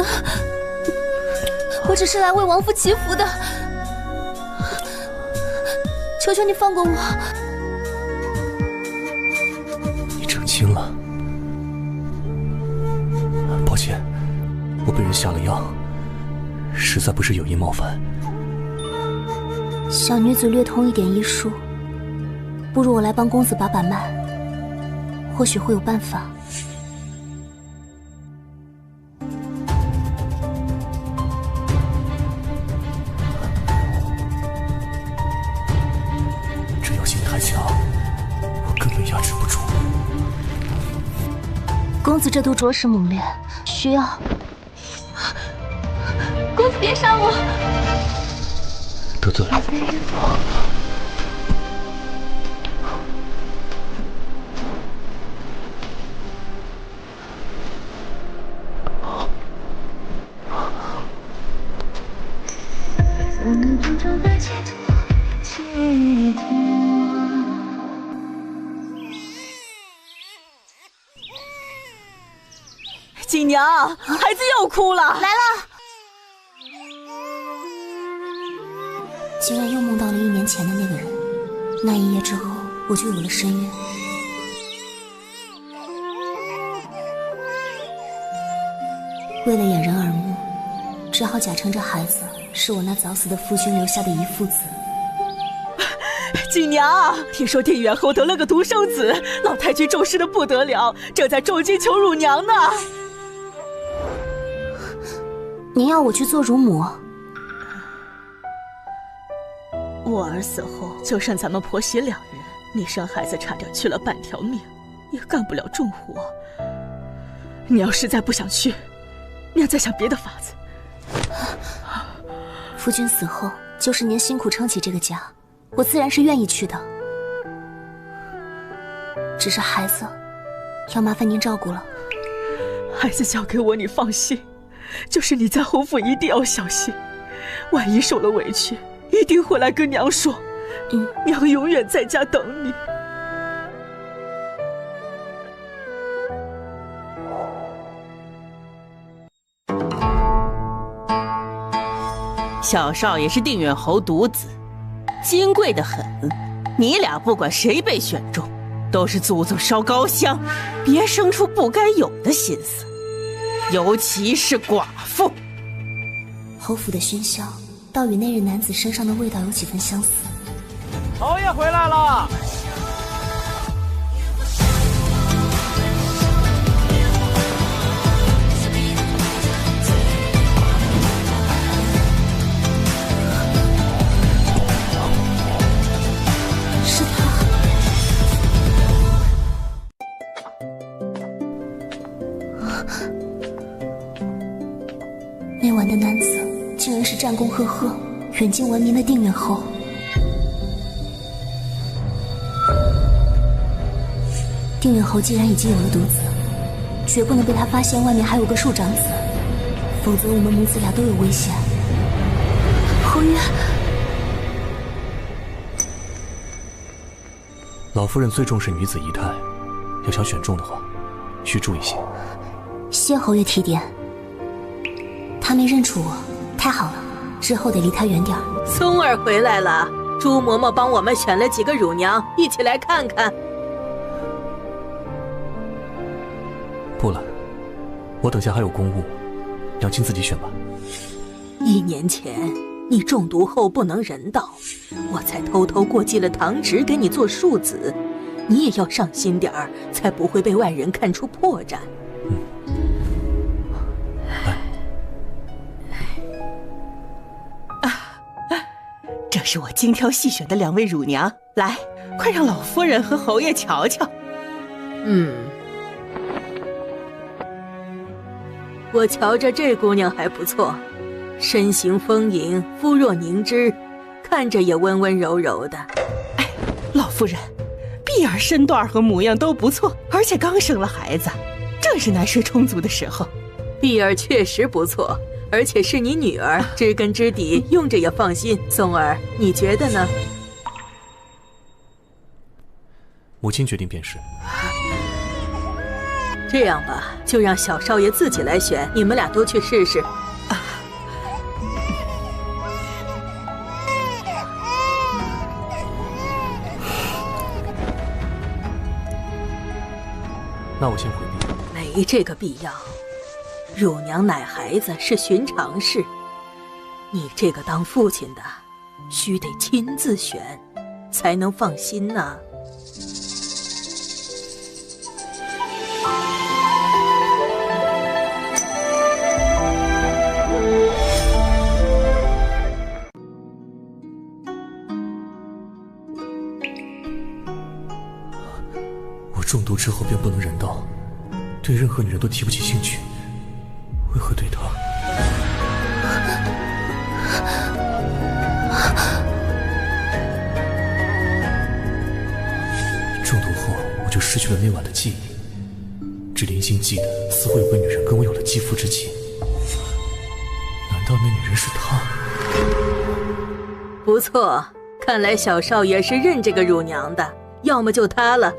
死，我只是来为王父祈福的，求求你放过我。你成亲了？抱歉，我被人下了药，实在不是有意冒犯。小女子略通一点医术，不如我来帮公子把把脉，或许会有办法。这药性太强，我根本压制不住。公子这毒着实猛烈，需要……公子别杀我！得罪了。锦娘，孩子又哭了。来了。今晚又梦到了1年前的那个人，那一夜之后，我就有了身孕。为了掩人耳目，只好假称这孩子是我那早死的夫君留下的遗腹子。锦娘，听说定远侯得了个独生子，老太君重视的不得了，正在重金求乳娘呢。您要我去做乳母？我儿死后就剩咱们婆媳2人，你生孩子差点去了半条命，也干不了重活。你要实在不想去，娘再想别的法子。夫君死后，就是您辛苦撑起这个家，我自然是愿意去的。只是孩子，要麻烦您照顾了。孩子交给我，你放心。就是你在侯府一定要小心，万一受了委屈，一定会来跟娘说。娘永远在家等你。小少爷是定远侯独子，金贵得很。你俩不管谁被选中，都是祖宗烧高香，别生出不该有的心思。尤其是寡妇。侯府的熏香，倒与那日男子身上的味道有几分相似。侯爷回来了。是他。那晚的男子竟然是战功赫赫、远近闻名的定远侯。定远侯既然已经有了独子，绝不能被他发现外面还有个庶长子，否则我们母子俩都有危险。侯爷，老夫人最重视女子仪态，要想选中的话，需注意些。谢侯爷提点。他没认出我，太好了，之后得离他远点儿。松儿回来了，朱嬷嬷帮我们选了几个乳娘，一起来看看。不了，我等下还有公务，娘亲自己选吧。1年前你中毒后不能人道，我才偷偷过继了堂侄给你做庶子，你也要上心点儿，才不会被外人看出破绽。这是我精挑细选的2位乳娘，来，快让老夫人和侯爷瞧瞧。我瞧着这姑娘还不错，身形丰盈，肤若凝脂，看着也温温柔柔的。哎，老夫人，碧儿身段和模样都不错，而且刚生了孩子，正是奶水充足的时候。碧儿确实不错，而且是你女儿，知根知底，用着也放心。松儿，你觉得呢？母亲决定便是。这样吧，就让小少爷自己来选，你们俩都去试试。那我先回避。没这个必要，乳娘奶孩子是寻常事，你这个当父亲的，须得亲自选，才能放心呐。我中毒之后便不能人道，对任何女人都提不起兴趣，为何对她？中毒后，我就失去了那晚的记忆，只零星记得似乎有个女人跟我有了肌肤之亲。难道那女人是她？不错，看来小少爷是认这个乳娘的，要么就她了。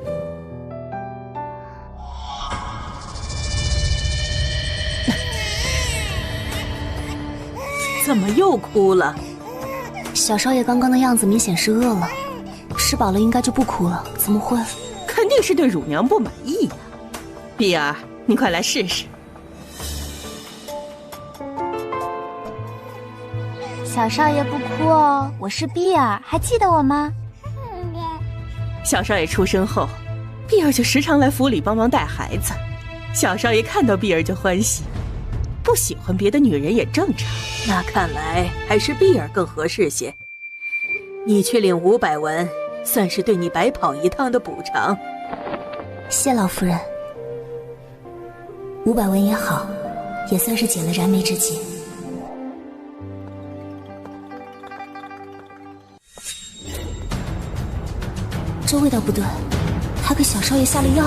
怎么又哭了？小少爷刚刚的样子明显是饿了，吃饱了应该就不哭了，怎么会？肯定是对乳娘不满意呀。碧儿，你快来试试。小少爷不哭哦，我是碧儿，还记得我吗？小少爷出生后，碧儿就时常来府里帮忙带孩子，小少爷看到碧儿就欢喜，不喜欢别的女人也正常。那看来还是碧儿更合适些。你去领500文，算是对你白跑一趟的补偿。谢老夫人，500文也好，也算是解了燃眉之急。这味道不对，还给小少爷下了药。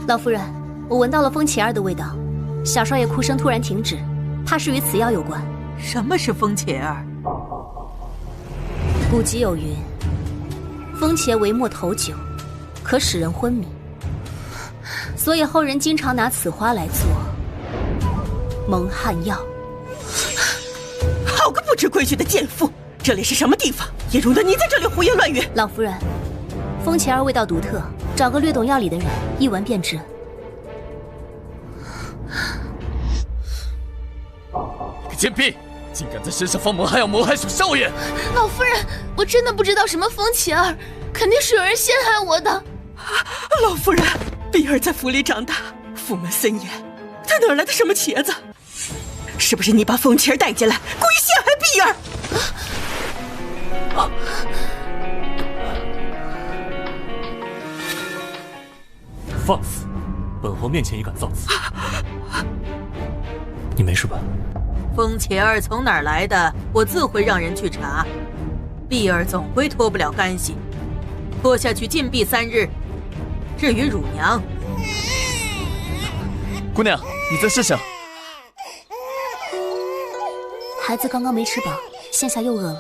老夫人，我闻到了风茄儿的味道，小少爷哭声突然停止，怕是与此药有关。什么是风茄儿？古籍有云：风茄为末头酒，可使人昏迷，所以后人经常拿此花来做蒙汗药。好个不知规矩的贱妇！这里是什么地方，也容得你在这里胡言乱语？老夫人，风茄儿味道独特，找个略懂药理的人一闻便知。个贱婢，竟敢在身上放蒙汗药谋害小少爷！老夫人，我真的不知道什么风茄儿，肯定是有人陷害我的。老夫人，碧儿在府里长大，府门森严，她哪来的什么茄子？是不是你把风茄儿带进来，故意陷害碧儿？放肆！本侯面前也敢造次？你没事吧？风茄儿从哪儿来的，我自会让人去查。碧儿总归脱不了干系，拖下去禁闭3日。至于乳娘，姑娘，你再试试。孩子刚刚没吃饱，现下又饿了。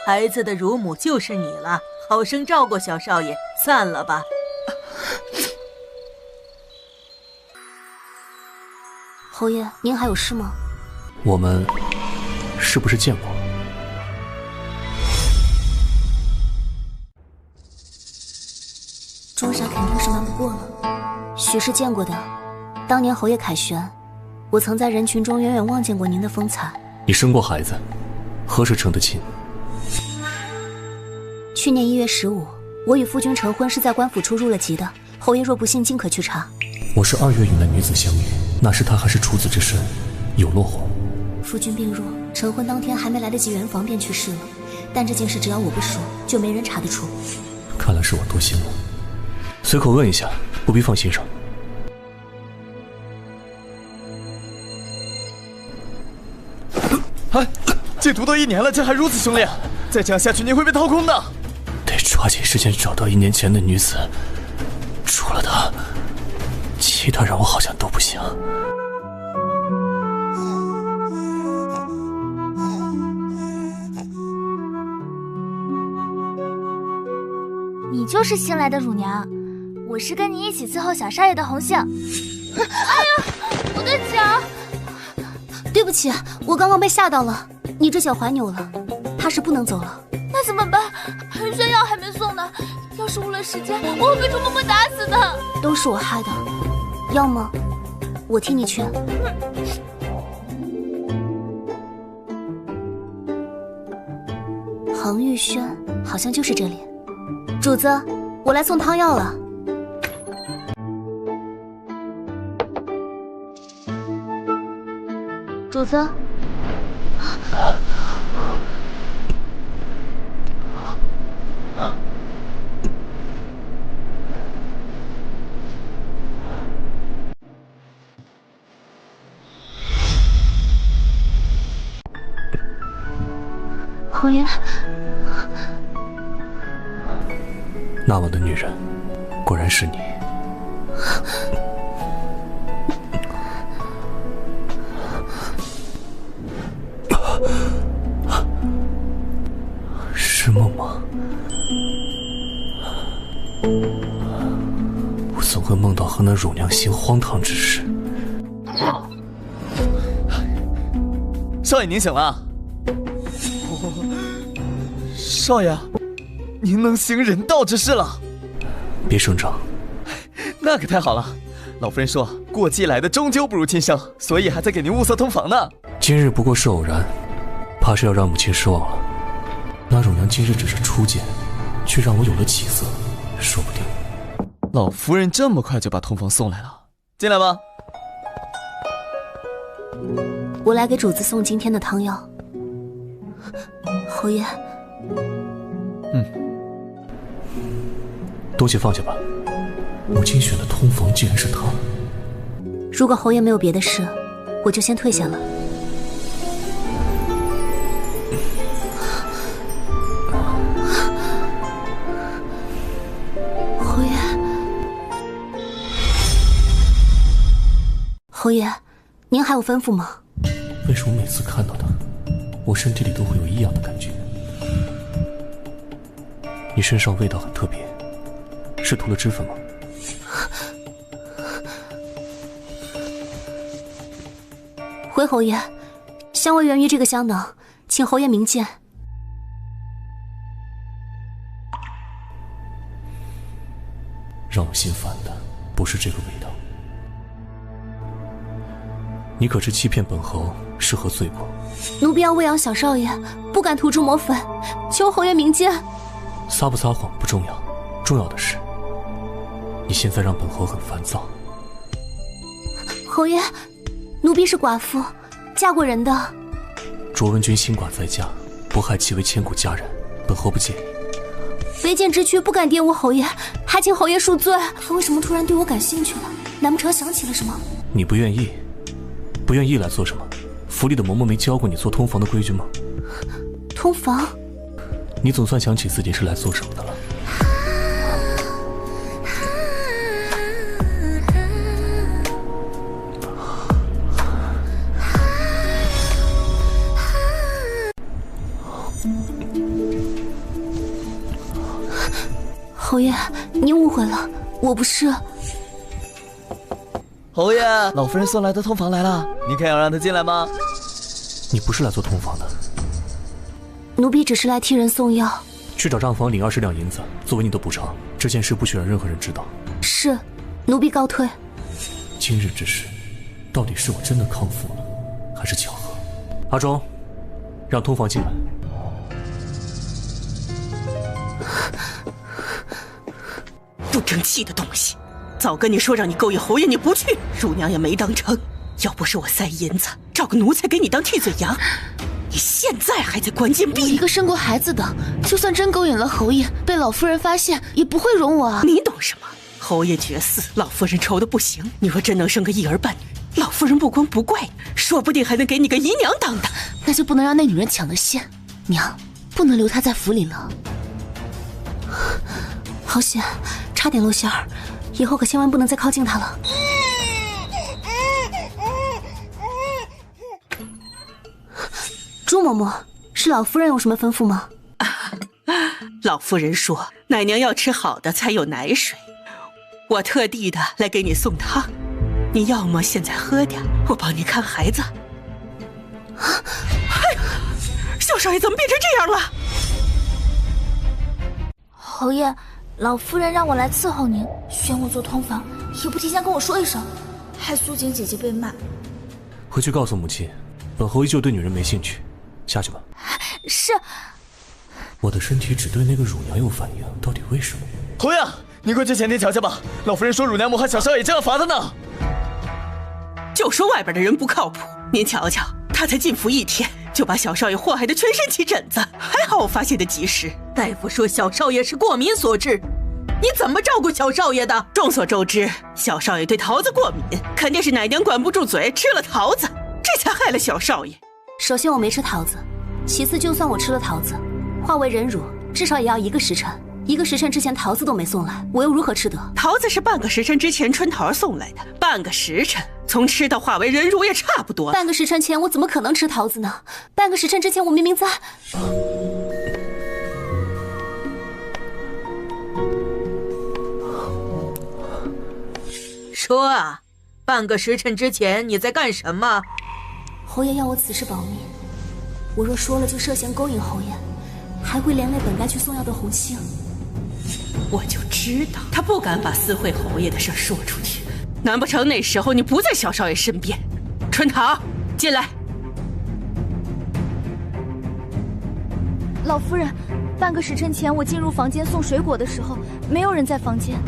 孩子的乳母就是你了，好生照顾小少爷，散了吧。侯爷，您还有事吗？我们是不是见过？庄傻肯定是瞒不过了。许是见过的，当年侯爷凯旋，我曾在人群中远远望见过您的风采。你生过孩子，何时成的亲？去年1月15，我与夫君成婚是在官府处入了籍的。侯爷若不信，尽可去查。我是2月与那女子相遇，那时她还是处子之身，有落红。夫君病弱，成婚当天还没来得及圆房便去世了。但这件事只要我不说，就没人查得出。看来是我多心了。随口问一下，不必放心上。哎，戒毒都1年了，这还如此凶烈，再这样下去你会被掏空的。得抓紧时间找到1年前的女子，除了她，其他人我好像都不行。你就是新来的乳娘，我是跟你一起伺候小少爷的红杏。哎呀，我的脚！对不起，我刚刚被吓到了。你这脚踝扭了，怕是不能走了。那怎么办？寒暄药还没送呢，要是误了时间，我会被朱嬷嬷打死的。都是我害的，要么我替你劝。恒玉轩好像就是这里。主子，我来送汤药了。主子。侯爷，那晚的女人，果然是你。是梦吗？我怎会梦到和那乳娘行荒唐之事？少爷，您醒了。少爷，您能行人道之事了。别声张。那可太好了，老夫人说过继来的终究不如亲生，所以还在给您物色通房呢。今日不过是偶然，怕是要让母亲失望了。那乳娘今日只是初见，却让我有了起色，说不定。老夫人这么快就把通房送来了，进来吧。我来给主子送今天的汤药。侯爷。东西放下吧。母亲选的通房竟然是他。如果侯爷没有别的事，我就先退下了。侯爷，侯爷，您还有吩咐吗？为什么每次看到他，我身体里都会有异样的感觉？你身上味道很特别，是涂了脂粉吗？回侯爷，香味源于这个香囊，请侯爷明鉴。让我心烦的不是这个味道。你可知欺骗本侯是何罪过？奴婢要喂养小少爷，不敢涂脂抹粉，求侯爷明鉴。撒不撒谎不重要，重要的是你现在让本侯很烦躁。侯爷，奴婢是寡妇，嫁过人的。卓文君心寡在家，不害其为千古佳人，本侯不介意。为贱之躯不敢玷污侯爷，还请侯爷恕罪。他为什么突然对我感兴趣了？难不成想起了什么？你不愿意？不愿意来做什么？府里的嬷嬷没教过你做通房的规矩吗？通房？你总算想起自己是来做什么的了。侯爷，您误会了，我不是。侯爷，老夫人送来的通房来了，你看要让她进来吗？你不是来做通房的。奴婢只是来替人送药。去找账房领20两银子，作为你的补偿。这件事不许让任何人知道。是，奴婢告退。今日之事，到底是我真的康复了，还是巧合？阿忠，让通房进来。不争气的东西！早跟你说让你勾引侯爷，你不去，乳娘也没当成。要不是我塞银子，找个奴才给你当替罪羊，你现在还在关禁闭。我一个生过孩子的，就算真勾引了侯爷，被老夫人发现，也不会容我啊！你懂什么？侯爷绝嗣，老夫人愁得不行。你若真能生个一儿半女，老夫人不光不怪你，说不定还能给你个姨娘当的。那就不能让那女人抢了先，娘，不能留她在府里了。好险，差点露馅儿，以后可千万不能再靠近她了。朱嬷嬷，是老夫人有什么吩咐吗？老夫人说奶娘要吃好的才有奶水，我特地的来给你送汤，你要么现在喝点，我帮你看孩子。哎呀，小少爷怎么变成这样了？侯爷，老夫人让我来伺候您，选我做通房，也不提前跟我说一声，害苏锦姐姐被骂。回去告诉母亲，本侯依旧对女人没兴趣，下去吧。是。我的身体只对那个乳娘有反应，到底为什么？侯爷，你快去前厅瞧瞧吧，老夫人说乳娘母和小少爷正要罚他呢。就说外边的人不靠谱，您瞧瞧，他才进府1天，就把小少爷祸害得全身起疹子，还好我发现的及时。大夫说小少爷是过敏所致，你怎么照顾小少爷的？众所周知，小少爷对桃子过敏，肯定是奶娘管不住嘴吃了桃子，这才害了小少爷。首先我没吃桃子，其次就算我吃了桃子，化为人乳至少也要1个时辰，1个时辰之前桃子都没送来，我又如何吃得？桃子是半个时辰之前春桃送来的，半个时辰从吃到化为人乳也差不多。半个时辰前我怎么可能吃桃子呢？半个时辰之前我明明在……说啊，半个时辰之前你在干什么？侯爷要我此事保密，我若说了就涉嫌勾引侯爷，还会连累本该去送药的红杏。我就知道他不敢把私会侯爷的事说出去，难不成那时候你不在小少爷身边？春桃，进来。老夫人，半个时辰前我进入房间送水果的时候，没有人在房间。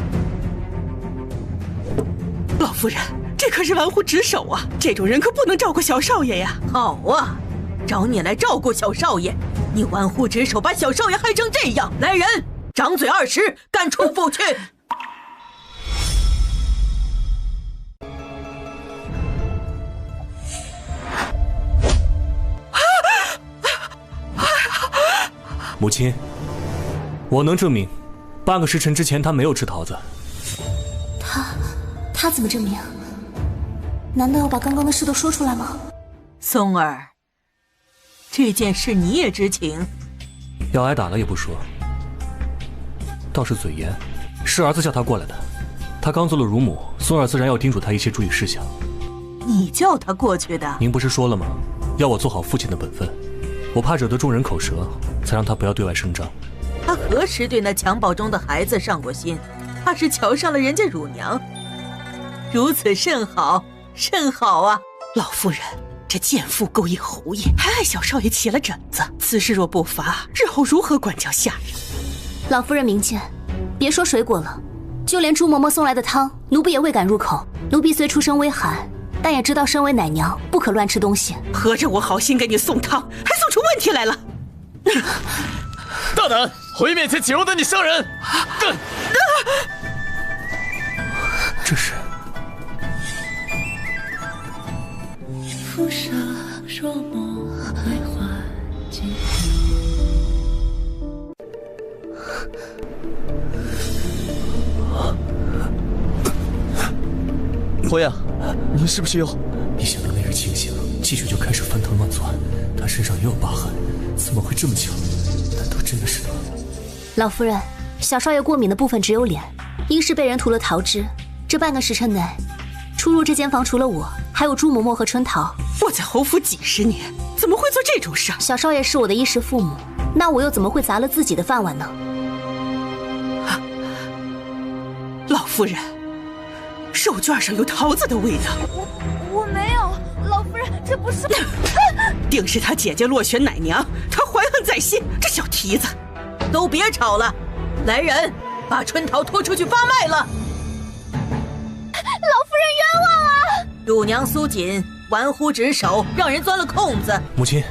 老夫人，这可是玩忽职守啊！这种人可不能照顾小少爷呀。好啊，找你来照顾小少爷，你玩忽职守，把小少爷害成这样！来人，掌嘴20，赶出府去！母亲，我能证明，半个时辰之前他没有吃桃子。他怎么证明？难道要把刚刚的事都说出来吗？松儿，这件事你也知情？要挨打了也不说，倒是嘴严，是儿子叫他过来的。他刚做了乳母，松儿自然要叮嘱他一些注意事项。你叫他过去的？您不是说了吗？要我做好父亲的本分。我怕惹得众人口舌，才让他不要对外声张。他何时对那襁褓中的孩子上过心？怕是瞧上了人家乳娘。如此甚好，甚好啊！老夫人，这贱妇勾引侯爷，还害小少爷起了疹子，此事若不罚，日后如何管教下人？老夫人明鉴，别说水果了，就连朱嬷嬷送来的汤，奴婢也未敢入口。奴婢虽出身微寒，但也知道身为奶娘，不可乱吃东西。合着我好心给你送汤，还送出问题来了！大胆！侯爷面前岂容得你伤人！这是。浮生若梦，徘徊几侯爷，您是不是又……一想到那日清醒，气血就开始翻腾乱窜。他身上也有疤痕，怎么会这么巧？难道真的是他？老夫人，小少爷过敏的部分只有脸，应是被人涂了桃汁。这半个时辰内，出入这间房除了我，还有朱嬷嬷和春桃。我在侯府几十年，怎么会做这种事？小少爷是我的衣食父母，那我又怎么会砸了自己的饭碗呢？老夫人，手绢上有桃子的味道。我没有，老夫人，这不是……定是他姐姐落选奶娘，她怀恨在心。这小蹄子，都别吵了，来人，把春桃拖出去发卖了。老夫人冤枉啊！乳娘苏锦玩忽职守，让人钻了空子。母亲，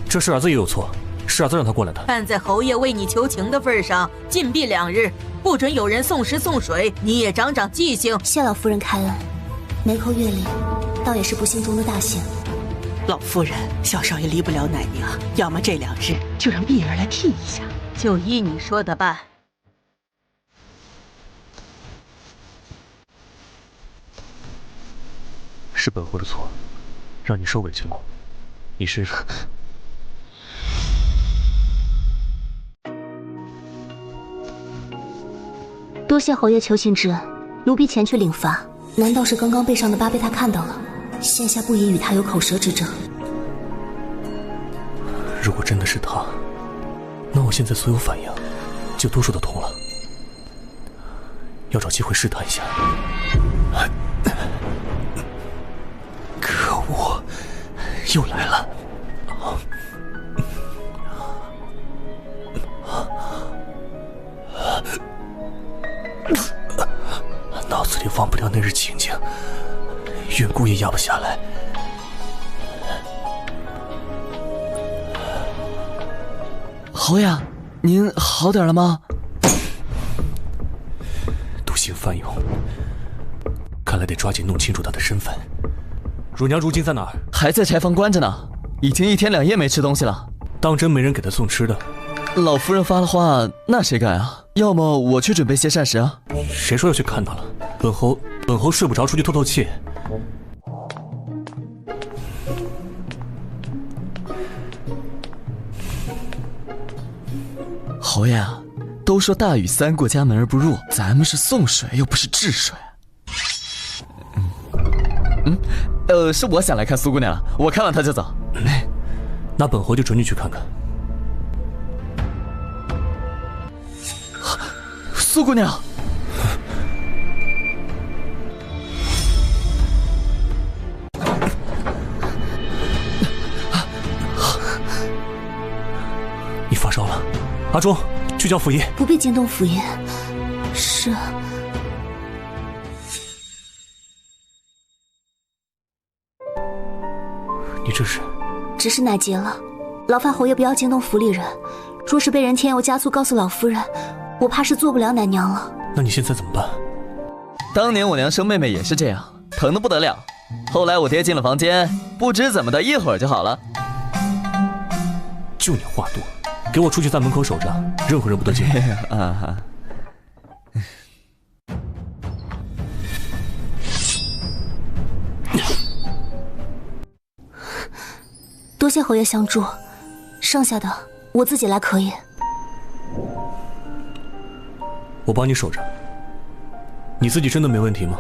这是儿子也有错，是儿子让他过来的。看在侯爷为你求情的份上，禁闭2日，不准有人送食送水，你也长长记性。谢老夫人开恩，没扣月令，倒也是不幸中的大幸。老夫人，小少爷离不了奶娘，要么这2日就让碧儿来替一下，就依你说的办。是本侯的错，让你受委屈了。你是多谢侯爷求情之恩，奴婢前去领罚。难道是刚刚背上的疤被他看到了？现下不宜与他有口舌之争。如果真的是他，那我现在所有反应就都说得通了。要找机会试探一下。可恶，又来了！脑子里忘不掉那日情景，远顾也压不下来。侯爷，您好点了吗？独行翻涌，看来得抓紧弄清楚他的身份。乳娘如今在哪儿？还在柴房关着呢，已经1天2夜没吃东西了。当真没人给他送吃的？老夫人发了话，那谁敢啊？要么我去准备些膳食啊。谁说要去看他了？本侯睡不着，出去透透气。侯爷啊，都说大禹3过家门而不入，咱们是送水又不是治水。是我想来看苏姑娘，我看完她就走。那本侯就准你去看看。苏姑娘，你发烧了，阿忠，去叫府医。不必惊动府医。是。你这是？只是奶结了，劳烦侯爷不要惊动府里人。若是被人添油加醋告诉老夫人，我怕是做不了奶娘了。那你现在怎么办？当年我娘生妹妹也是这样，疼得不得了。后来我爹进了房间，不知怎么的，一会儿就好了。就你话多，给我出去在门口守着，任何人不得进。多谢侯爷相助，剩下的我自己来可以。我帮你守着。你自己真的没问题吗？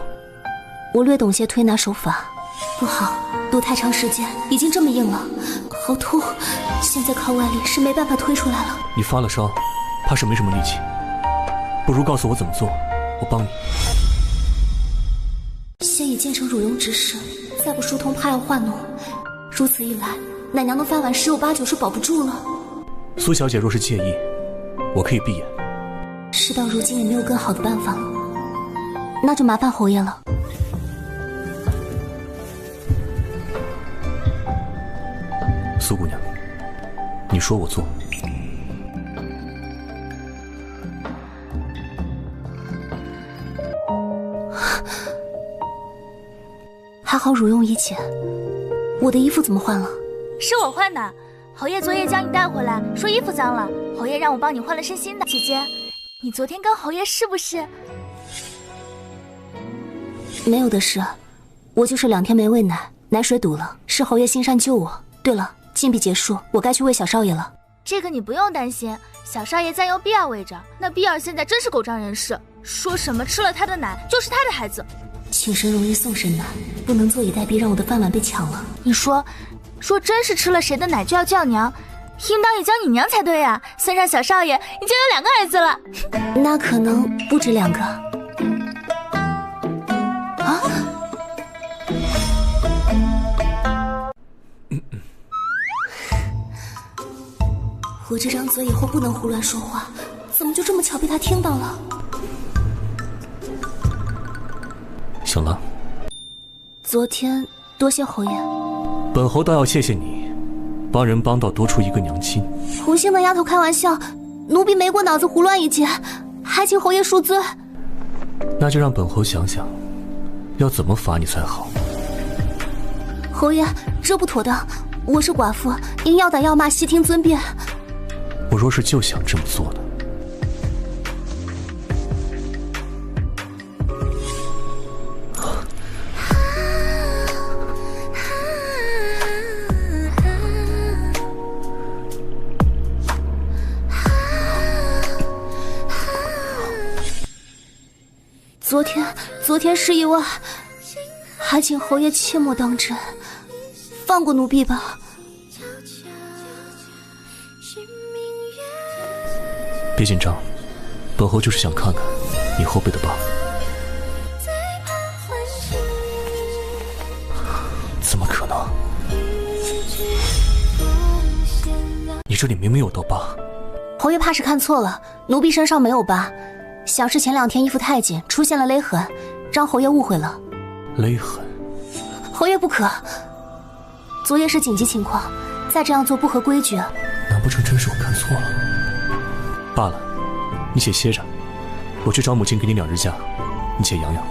我略懂些推拿手法，不好，堵太长时间，已经这么硬了，好痛！现在靠外力是没办法推出来了。你发了烧，怕是没什么力气，不如告诉我怎么做，我帮你。先已建成乳晕之势，再不疏通，怕要化脓。如此一来，奶娘的饭碗10有8九是保不住了。苏小姐若是介意，我可以闭眼。事到如今也没有更好的办法了，那就麻烦侯爷了。苏姑娘，你说我做。还好乳用已浅，我的衣服怎么换了？是我换的，侯爷昨夜将你带回来，说衣服脏了，侯爷让我帮你换了身新的。姐姐，你昨天跟侯爷是不是？没有的事，我就是2天没喂奶，奶水堵了，是侯爷心善救我。对了，禁闭结束，我该去喂小少爷了。这个你不用担心，小少爷暂由碧儿喂着。那碧儿现在真是狗仗人势，说什么吃了他的奶就是他的孩子。请神容易送神难，不能坐以待毙，让我的饭碗被抢了。你说真是吃了谁的奶就要叫娘，应当也叫你娘才对呀。算上小少爷，你就有2个儿子了。那可能不止2个。啊！我这张嘴以后不能胡乱说话，怎么就这么巧被他听到了？小郎，昨天多谢侯爷。本侯倒要谢谢你，帮人帮到多出1个娘亲。红杏那丫头开玩笑，奴婢没过脑子胡乱一劫，还请侯爷恕罪。那就让本侯想想，要怎么罚你才好。侯爷，这不妥当，我是寡妇，应要打要骂，悉听尊便。我若是就想这么做呢？昨天是意外，还请侯爷切莫当真，放过奴婢吧。别紧张，本侯就是想看看你后背的疤。怎么可能？你这里明明有道疤。侯爷怕是看错了，奴婢身上没有疤，想是前2天衣服太紧，出现了勒痕，让侯爷误会了。勒痕？侯爷不可，昨夜是紧急情况，再这样做不合规矩。难不成真是我看错了？罢了，你且歇着，我去找母亲给你2日假，你且养养。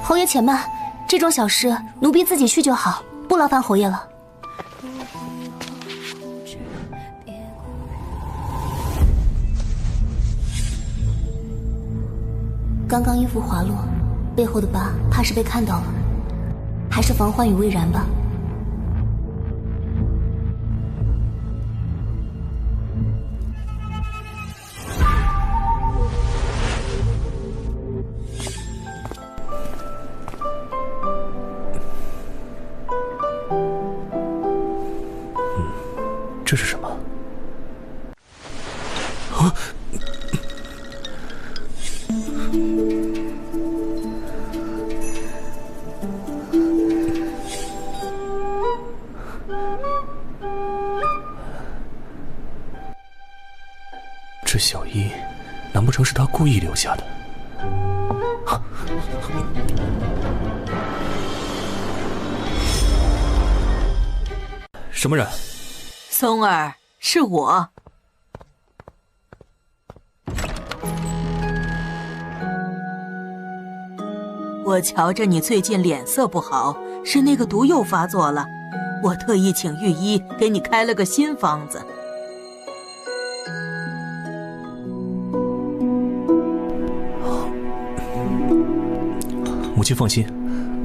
侯爷且慢，这种小事奴婢自己去就好，不劳烦侯爷了。刚刚衣服滑落，背后的疤怕是被看到了，还是防患于未然吧。这是什么？啊！这小衣，难不成是他故意留下的？啊！什么人？松儿，是我。我瞧着你最近脸色不好，是那个毒又发作了，我特意请御医给你开了个新方子。母亲放心，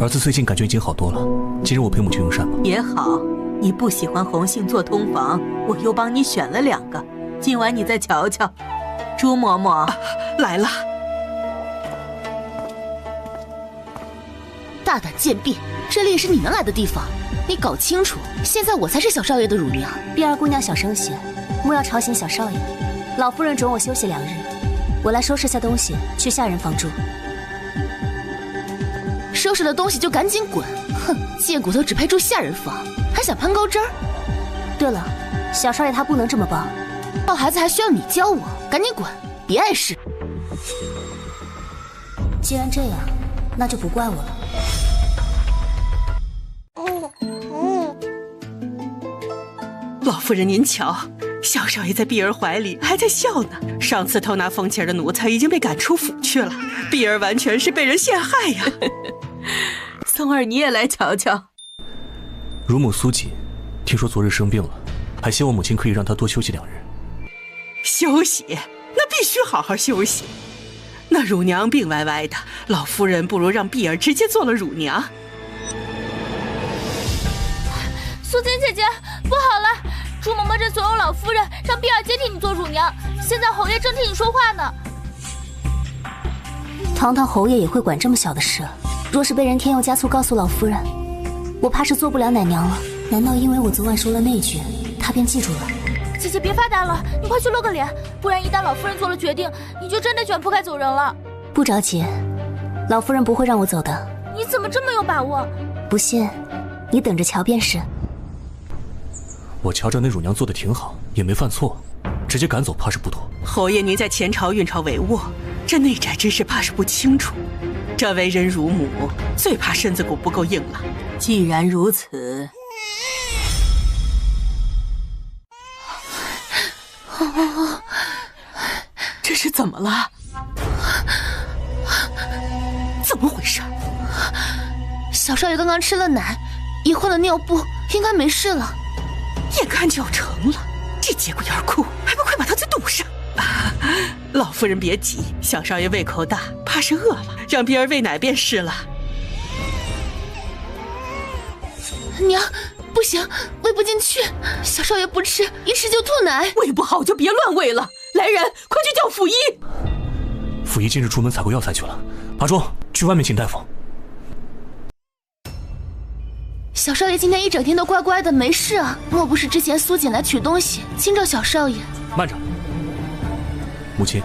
儿子最近感觉已经好多了。今日我陪母亲用膳吧。也好，你不喜欢红杏做通房，我又帮你选了2个，今晚你再瞧瞧。朱嬷嬷，来了。大胆贱婢，这里也是你能来的地方，你搞清楚，现在我才是小少爷的乳娘。碧儿姑娘小声些，莫要吵醒小少爷。老夫人准我休息2日，我来收拾下东西，去下人房住。收拾了东西就赶紧滚！哼，贱骨头只配住下人房，还想攀高枝儿？对了，小少爷他不能这么抱，抱孩子还需要你教我？赶紧滚，别碍事。既然这样，那就不怪我了。老夫人您瞧，小少爷在碧儿怀里还在笑呢。上次偷拿风钱的奴才已经被赶出府去了，碧儿完全是被人陷害呀。松儿，你也来瞧瞧。乳母苏锦，听说昨日生病了，还希望母亲可以让她多休息2日。休息？那必须好好休息。那乳娘病歪歪的，老夫人不如让碧儿直接做了乳娘。苏锦姐姐，不好了！朱嬷嬷这怂恿老夫人让碧儿接替你做乳娘，现在侯爷正替你说话呢。堂堂侯爷也会管这么小的事？若是被人添油加醋告诉老夫人，我怕是做不了奶娘了。难道因为我昨晚说了那句，她便记住了？姐姐别发呆了，你快去露个脸，不然一旦老夫人做了决定，你就真的卷铺盖走人了。不着急，老夫人不会让我走的。你怎么这么有把握？不信，你等着瞧便是。我瞧着那乳娘做的挺好，也没犯错，直接赶走怕是不妥。侯爷您在前朝运朝帷幄，这内宅之事怕是不清楚。这为人乳母，最怕身子骨不够硬了。既然如此，这是怎么了？怎么回事？小少爷刚刚吃了奶，也换了尿布，应该没事了。眼看就要成了，这节骨眼哭，还不快把他嘴堵上！老夫人别急，小少爷胃口大，怕是饿了，让碧儿喂奶便是了。娘，不行，喂不进去，小少爷不吃，一吃就吐奶。胃不好就别乱喂了，来人，快去叫府医！溥仪今日出门采购药材去了，拔中，去外面请大夫。小少爷今天一整天都乖乖的，没事啊。若不是之前苏锦来取东西惊着小少爷，慢着，母亲，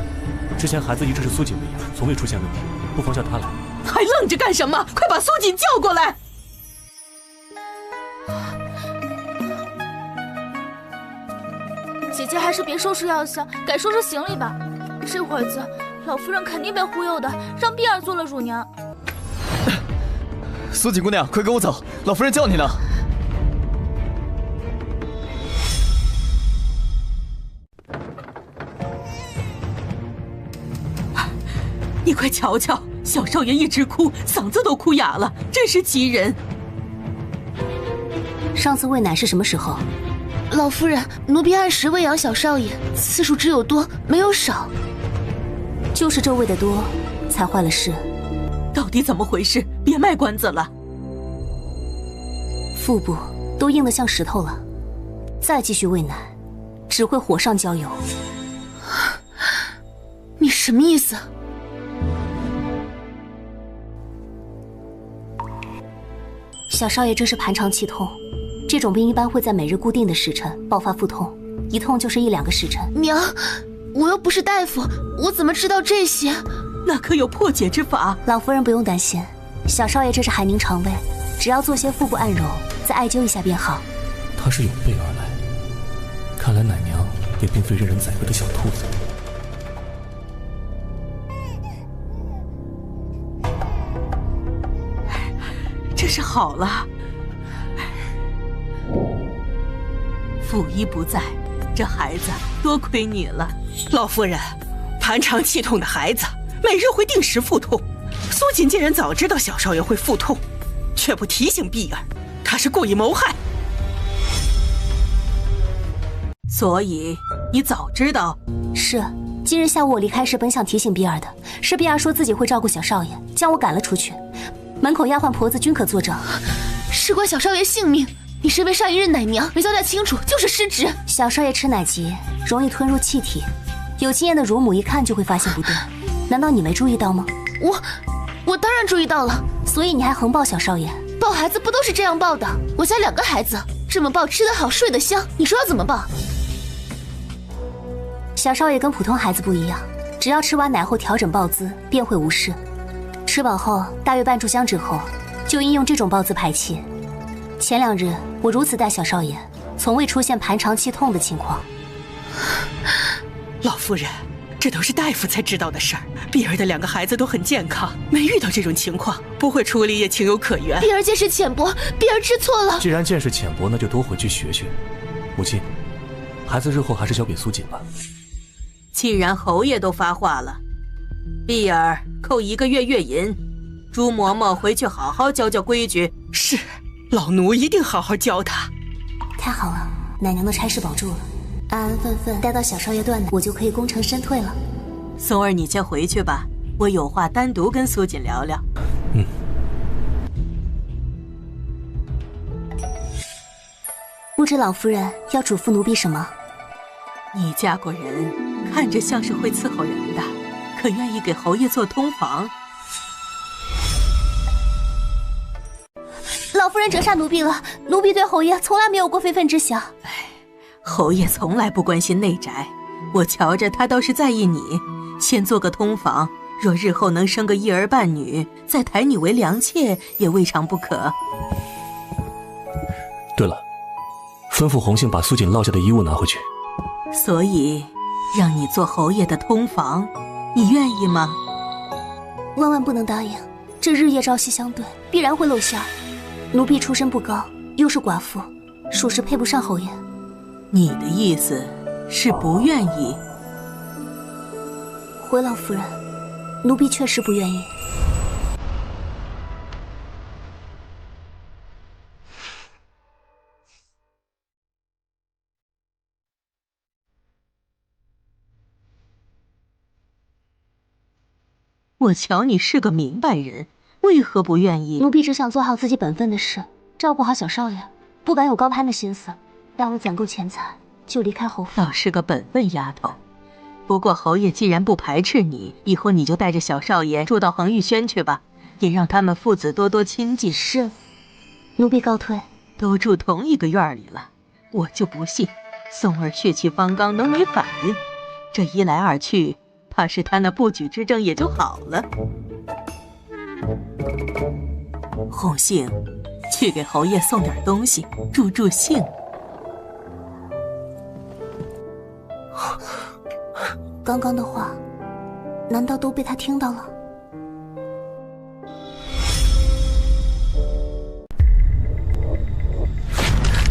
之前孩子一直是苏锦为养，从未出现问题，不妨叫他来。还愣着干什么？快把苏锦叫过来！姐姐还是别收拾药箱，改收拾行李吧。这会子，老夫人肯定被忽悠的，让碧儿做了乳娘。苏锦姑娘，快跟我走，老夫人叫你呢。你快瞧瞧，小少爷一直哭，嗓子都哭哑了，真是急人。上次喂奶是什么时候？老夫人，奴婢按时喂养小少爷，次数只有多没有少。就是这喂得多，才坏了事。到底怎么回事？别卖关子了。腹部都硬得像石头了，再继续喂奶，只会火上浇油。你什么意思？小少爷这是盘肠气痛，这种病一般会在每日固定的时辰爆发腹痛，一痛就是1-2个时辰。娘，我又不是大夫，我怎么知道这些？那可有破解之法？老夫人不用担心，小少爷这是海宁肠胃，只要做些腹部按揉，再艾灸一下便好。他是有备而来，看来奶娘也并非任人宰割的小兔子。这是好了。溥仪不在，这孩子多亏你了。老夫人，盘肠气痛的孩子每日会定时腹痛，苏锦竟然早知道小少爷会腹痛，却不提醒碧儿，他是故意谋害。所以你早知道？是，今日下午我离开时本想提醒碧儿的，是碧儿说自己会照顾小少爷，将我赶了出去。门口丫鬟婆子均可作证，事关小少爷性命，你身为上一任奶娘，没交代清楚就是失职。小少爷吃奶急，容易吞入气体，有经验的乳母一看就会发现不对，难道你没注意到吗？我当然注意到了，所以你还横抱小少爷？抱孩子不都是这样抱的？我家2个孩子，这么抱吃得好睡得香，你说要怎么抱？小少爷跟普通孩子不一样，只要吃完奶后调整抱姿，便会无事。吃饱后大约半炷香之后，就应用这种抱姿排气。前2日我如此带小少爷，从未出现盘肠气痛的情况。老夫人，这都是大夫才知道的事儿。碧儿的2个孩子都很健康，没遇到这种情况，不会处理也情有可原。碧儿见识浅薄，碧儿知错了。既然见识浅薄，那就多回去学学。母亲，孩子日后还是交给苏锦吧。既然侯爷都发话了，碧儿扣1个月月银，朱嬷嬷回去好好教教规矩。是，老奴一定好好教他。太好了，奶娘的差事保住了，安安分分待到小少爷断奶，我就可以功成身退了。松儿，你先回去吧，我有话单独跟苏锦聊聊。不知老夫人要嘱咐奴婢什么？你嫁过人，看着像是会伺候人的，可愿意给侯爷做通房？老夫人折煞奴婢了，奴婢对侯爷从来没有过非分之想。侯爷从来不关心内宅，我瞧着他倒是在意你。先做个通房，若日后能生个1儿半女，再抬你为良妾也未尝不可。对了，吩咐红杏把苏锦落下的衣物拿回去。所以让你做侯爷的通房，你愿意吗？万万不能答应，这日夜朝夕相对，必然会露馅儿。奴婢出身不高，又是寡妇，属实配不上侯爷。你的意思是不愿意？回老夫人，奴婢确实不愿意。我瞧你是个明白人，为何不愿意？奴婢只想做好自己本分的事，照顾好小少爷，不敢有高攀的心思。待我攒够钱财，就离开侯府。倒是个本分丫头，不过侯爷既然不排斥你，以后你就带着小少爷住到恒玉轩去吧，也让他们父子多多亲近。是，奴婢告退。都住同一个院里了，我就不信宋儿血气方刚能没反应。这一来二去，怕是他那不举之症也就好了。红杏，去给侯爷送点东西，助助兴。刚刚的话，难道都被他听到了？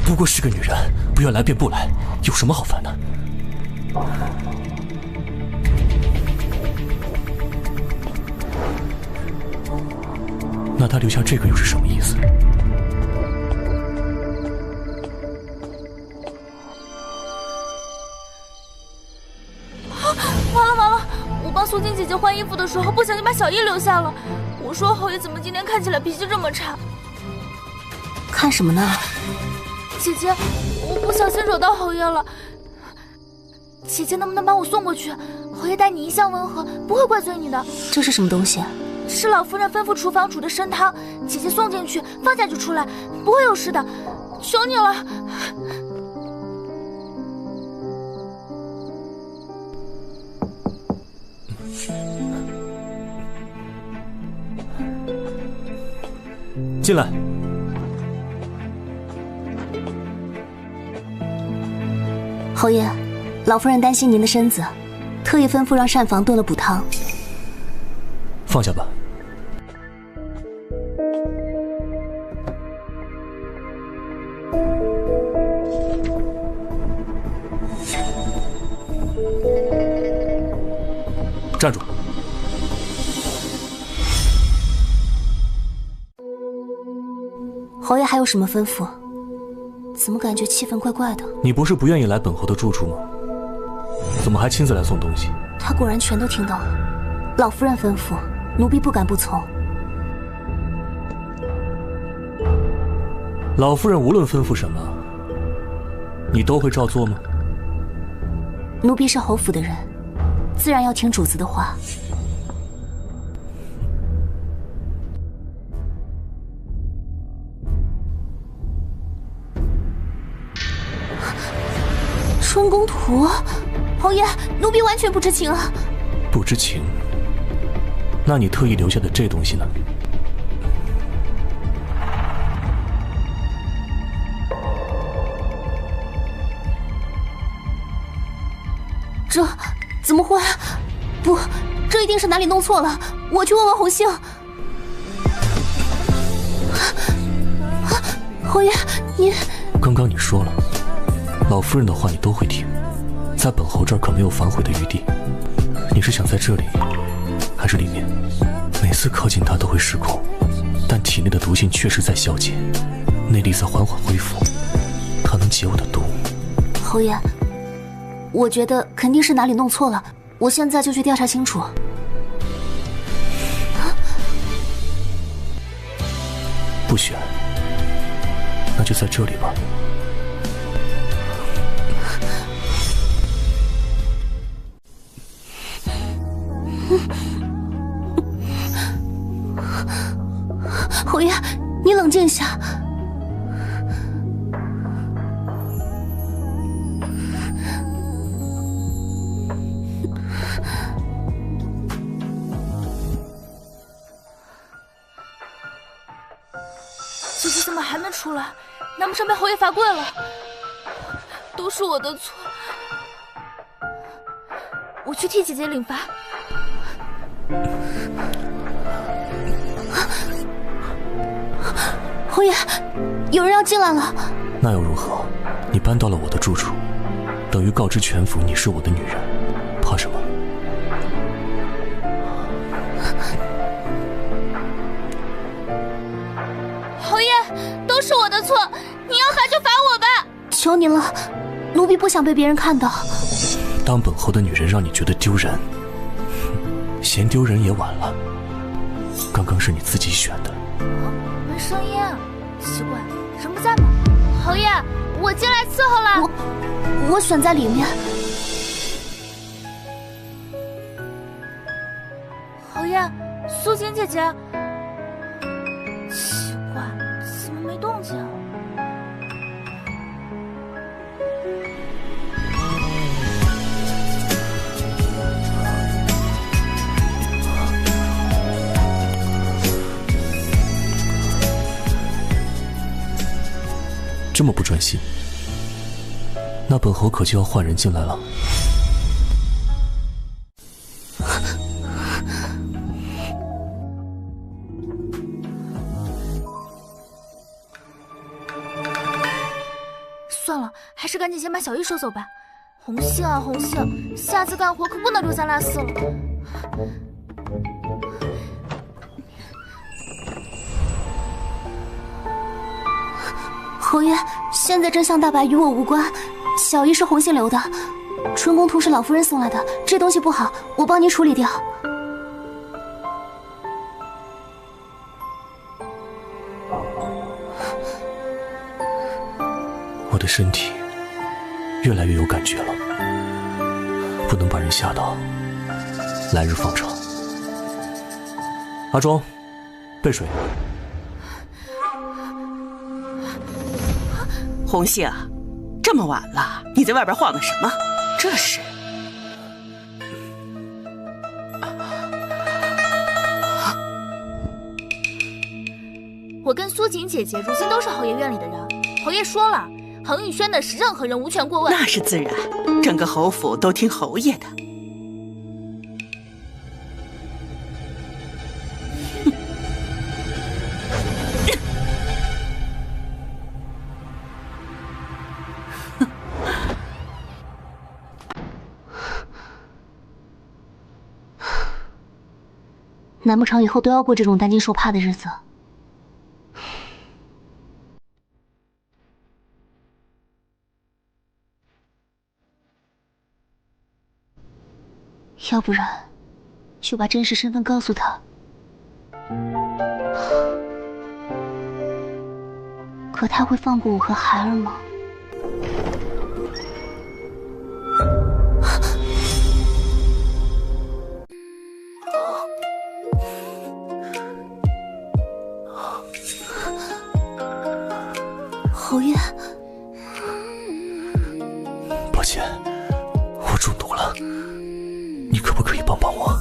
不过是个女人，不愿来便不来，有什么好烦的？那他留下这个又是什么意思？完了！我帮苏静姐姐换衣服的时候，不小心把小叶留下了。我说侯爷怎么今天看起来脾气这么差？看什么呢？姐姐，我不小心惹到侯爷了。姐姐能不能帮我送过去？侯爷待你一向温和，不会怪罪你的。这是什么东西？是老夫人吩咐厨房煮的参汤，姐姐送进去，放下就出来，不会有事的，求你了。进来。侯爷，老夫人担心您的身子，特意吩咐让膳房炖了补汤。放下吧。站住！侯爷还有什么吩咐？怎么感觉气氛怪怪的？你不是不愿意来本侯的住处吗？怎么还亲自来送东西？他果然全都听到了。老夫人吩咐，奴婢不敢不从。老夫人无论吩咐什么，你都会照做吗？奴婢是侯府的人，自然要听主子的话。春宫图，侯爷，奴婢完全不知情啊！不知情？那你特意留下的这东西呢？这怎么会？不，这一定是哪里弄错了。我去问问红杏。侯爷，您……刚刚你说了，老夫人的话你都会听，在本侯这儿可没有反悔的余地。你是想在这里，还是里面？每次靠近他都会失控，但体内的毒性确实在消解，内力在缓缓恢复，他能解我的毒。侯爷，我觉得肯定是哪里弄错了，我现在就去调查清楚。不选，那就在这里吧。侯爷，你冷静一下。姐姐怎么还没出来？难不成被侯爷罚跪了？都是我的错，我去替姐姐领罚。侯爷，有人要进来了。那又如何？你搬到了我的住处，等于告知全府你是我的女人，怕什么？侯爷，都是我的错，你要罚就罚我吧。求您了，奴婢不想被别人看到。当本侯的女人让你觉得丢人，嫌丢人也晚了。刚刚是你自己选的。没声音，奇怪，人不在吗？侯爷，我进来伺候了。我选在里面。叶，苏锦姐姐，奇怪，怎么没动静？这么不专心，那本侯可就要换人进来了。算了，还是赶紧先把小易收走吧。红杏啊红杏，下次干活可不能留下拉丝了。侯爷，现在真相大白，与我无关。小姨是红杏留的，春宫图是老夫人送来的，这东西不好，我帮您处理掉。我的身体越来越有感觉了，不能把人吓到，来日方长。阿庄，备水。红杏啊，这么晚了，你在外边晃的什么？这是……我跟苏锦姐姐如今都是侯爷院里的人，侯爷说了，恒宇轩的事任何人无权过问。那是自然，整个侯府都听侯爷的。难不成以后都要过这种担惊受怕的日子？要不然，就把真实身份告诉他。可他会放过我和孩儿吗？侯爷，抱歉，我中毒了，你可不可以帮帮我？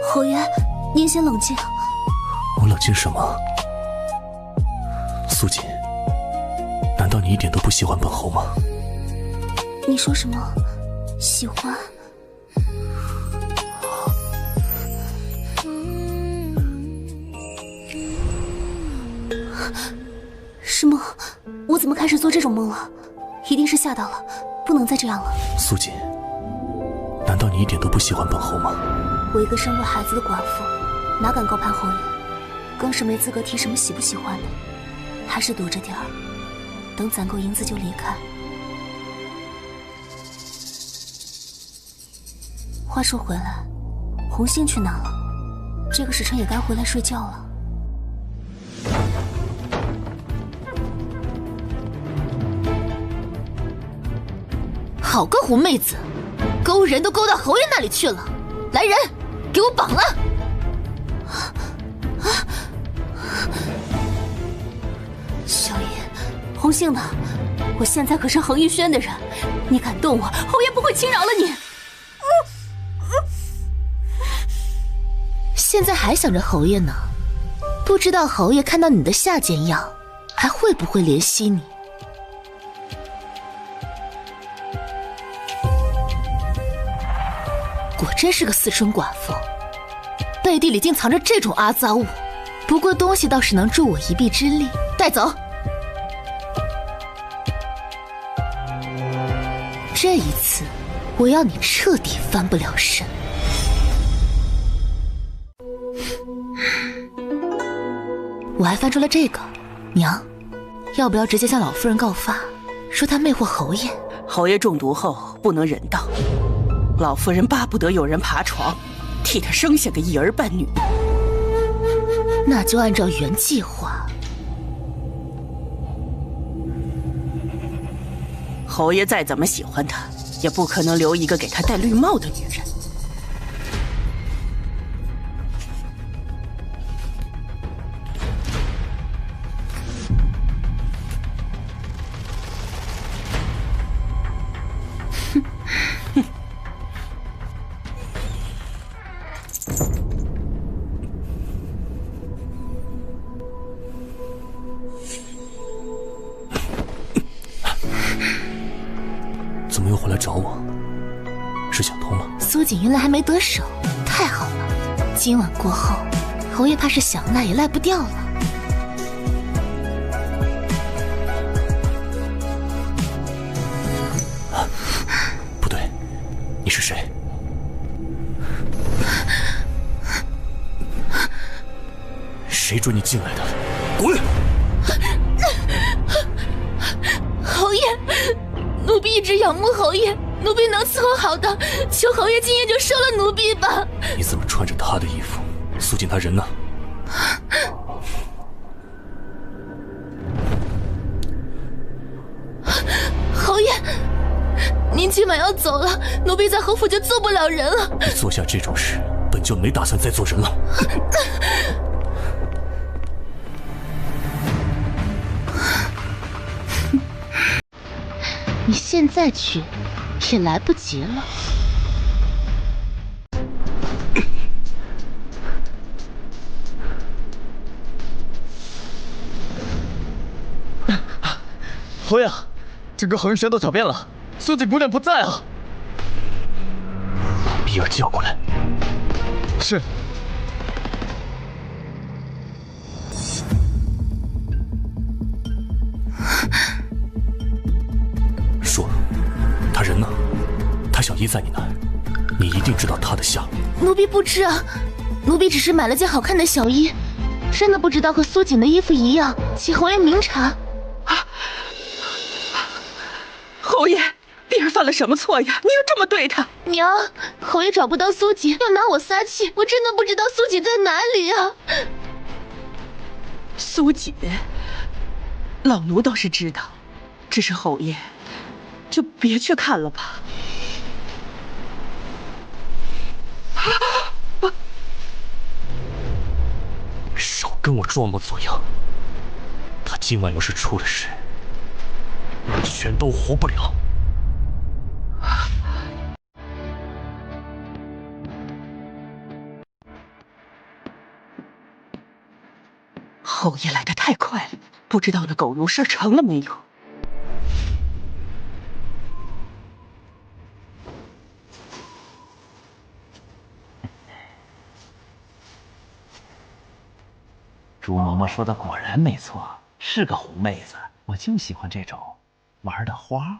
侯爷，您先冷静。我冷静什么？苏锦，难道你一点都不喜欢本侯吗？你说什么？喜欢？是梦？我怎么开始做这种梦了？一定是吓到了，不能再这样了。苏锦，难道你一点都不喜欢本侯吗？我一个生过孩子的寡妇，哪敢高攀侯爷，更是没资格提什么喜不喜欢的。还是躲着点儿，等攒够银子就离开。话说回来，红杏去哪了？这个时辰也该回来睡觉了。好个狐妹子，勾人都勾到侯爷那里去了！来人，给我绑了！小姨，红杏呢？我现在可是恒玉轩的人，你敢动我，侯爷不会轻饶了你。现在还想着侯爷呢，不知道侯爷看到你的下贱样，还会不会怜惜你？果真是个四春寡妇，背地里竟藏着这种阿杂物。不过东西倒是能助我一臂之力，带走。这一次，我要你彻底翻不了身。我还翻出了这个，娘，要不要直接向老夫人告发，说她魅惑侯爷？侯爷中毒后不能人道，老夫人巴不得有人爬床，替他生下个一儿半女。那就按照原计划。侯爷再怎么喜欢他，也不可能留一个给他戴绿帽的女人。怎么又回来找我？是想通了？苏锦原来还没得手，太好了！今晚过后，侯爷怕是想赖也赖不掉了。不对，你是谁？谁准你进来的？滚！侯爷，奴婢一直仰慕侯爷，奴婢能伺候好的，求侯爷今夜就收了奴婢吧。你怎么穿着他的衣服？苏锦他人呢？侯爷，您今晚要走了，奴婢在侯府就做不了人了。你做下这种事，本就没打算再做人了。你现在去也来不及了。侯爷，整个恒轩都找遍了，苏锦姑娘不在啊！把碧儿叫过来。是。说，他人呢？他小姨在你那儿，你一定知道他的下落。奴婢不知啊，奴婢只是买了件好看的小衣，真的不知道和苏锦的衣服一样，请侯爷明察。侯爷，碧儿犯了什么错呀？你又这么对她？娘，侯爷找不到苏锦，要拿我撒气，我真的不知道苏锦在哪里啊。苏锦，老奴倒是知道，只是侯爷就别去看了吧。少跟我装模作样！他今晚要是出了事，你们全都活不了。侯爷来得太快了，不知道那狗奴事成了没有？朱嬷嬷说的果然没错，是个红妹子，我就喜欢这种玩的花。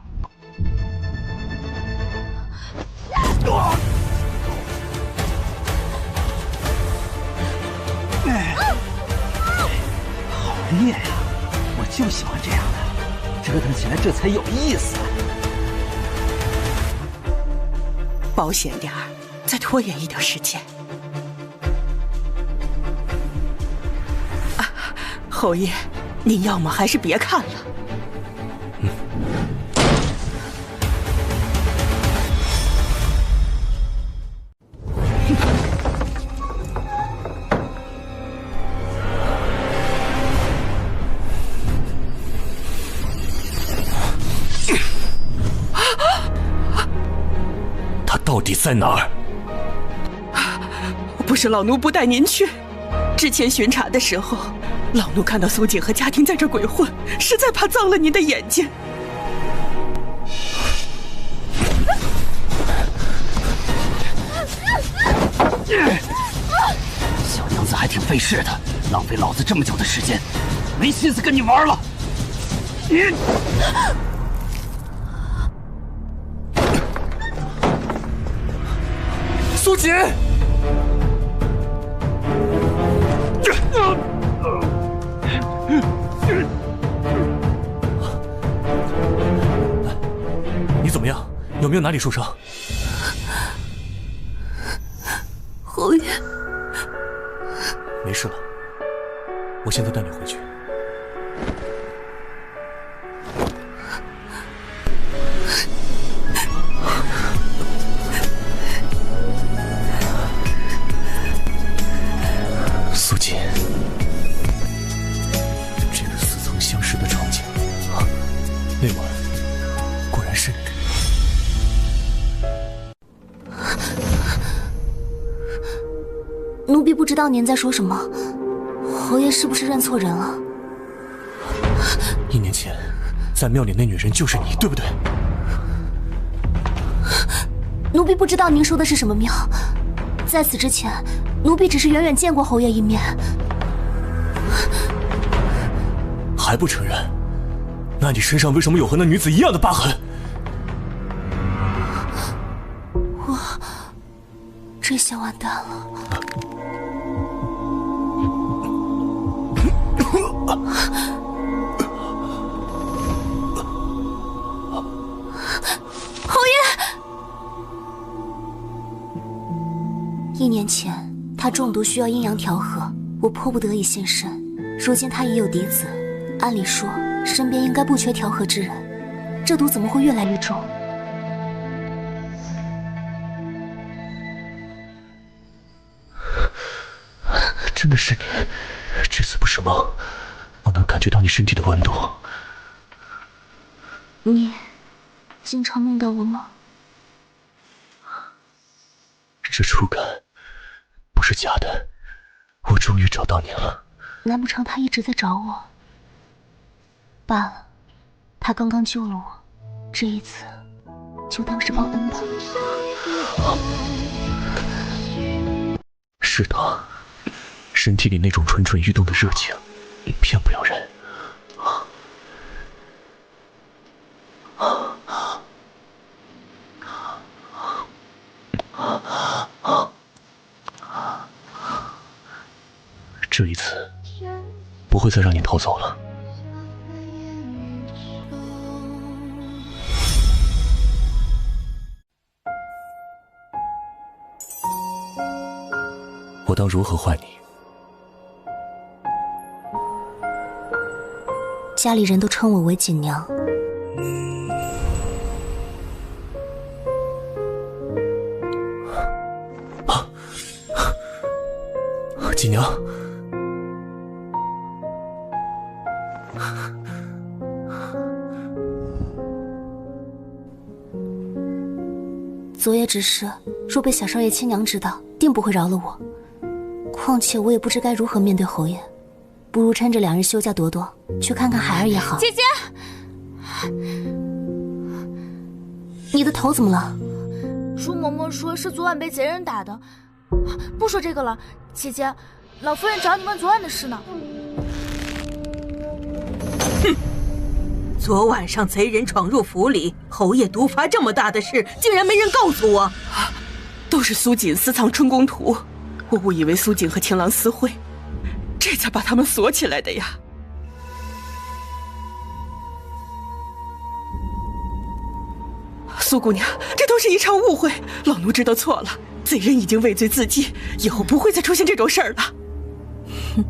好烈呀！我就喜欢这样的，折腾起来这才有意思。保险点儿，再拖延一点时间。侯爷，你要么还是别看了。他到底在哪儿？不是老奴不带您去，之前巡查的时候。老奴看到苏锦和家丁在这鬼混，实在怕脏了您的眼睛。小娘子还挺费事的，浪费老子这么久的时间，没心思跟你玩了。你，苏锦！你怎么样？有没有哪里受伤？侯爷，没事了，我现在带你回去。不知道您在说什么，侯爷是不是认错人了？1年前，在庙里那女人就是你，对不对？奴婢不知道您说的是什么庙，在此之前，奴婢只是远远见过侯爷一面。还不承认？那你身上为什么有和那女子一样的疤痕？这下完蛋了。侯爷，1年前他中毒需要阴阳调和，我迫不得已现身。如今他已有嫡子，按理说身边应该不缺调和之人，这毒怎么会越来越重？真的是你，这次不是梦，我能感觉到你身体的温度。你经常梦到我吗？这触感不是假的，我终于找到你了。难不成他一直在找我？罢了，他刚刚救了我，这一次就当是报恩吧。是的，身体里那种蠢蠢欲动的热情，偏不要忍。这一次不会再让你逃走了。我当如何换你？家里人都称我为锦娘。锦娘，昨夜之事，若被小少爷亲娘知道，定不会饶了我。况且我也不知该如何面对侯爷，不如趁着2日休假躲躲，去看看孩儿也好。姐姐，你的头怎么了？舒嬷嬷说是昨晚被贼人打的。不说这个了，姐姐，老夫人找你问昨晚的事呢。哼，昨晚上贼人闯入府里，侯爷毒发这么大的事，竟然没人告诉我。都是苏锦私藏春宫图，我误以为苏锦和情郎私会，这才把他们锁起来的呀。苏姑娘，这都是一场误会，老奴知道错了。贼人已经畏罪自尽，以后不会再出现这种事儿了。哼，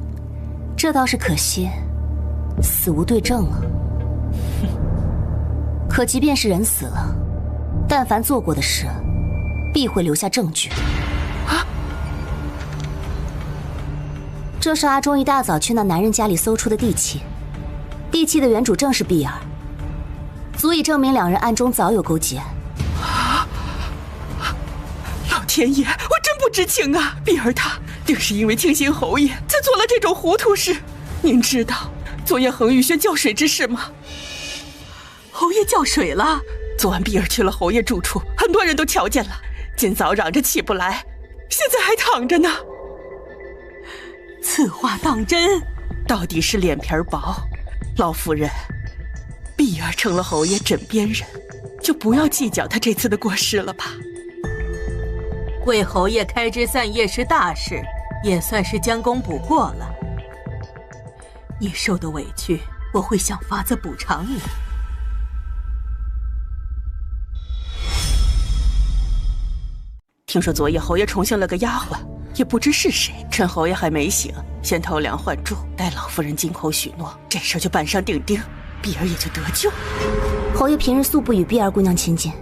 这倒是可惜，死无对证了。可即便是人死了，但凡做过的事，必会留下证据。啊！这是阿忠一大早去那男人家里搜出的地契，地契的原主正是碧儿，足以证明2人暗中早有勾结。老天爷，我真不知情啊！碧儿她定是因为听信侯爷，才做了这种糊涂事。您知道昨夜恒玉轩叫水之事吗？侯爷叫水了。昨晚碧儿去了侯爷住处，很多人都瞧见了。今早嚷着起不来，现在还躺着呢。此话当真？到底是脸皮薄。老夫人，碧儿成了侯爷枕边人，就不要计较他这次的过失了吧。为侯爷开枝散叶是大事，也算是将功补过了。你受的委屈，我会想法子补偿你。听说昨夜侯爷重新了个丫鬟，也不知是谁，趁侯爷还没醒，先偷梁换柱，待老夫人金口许诺，这事就板上钉钉，碧儿也就得救。侯爷平日素不与碧儿姑娘亲近，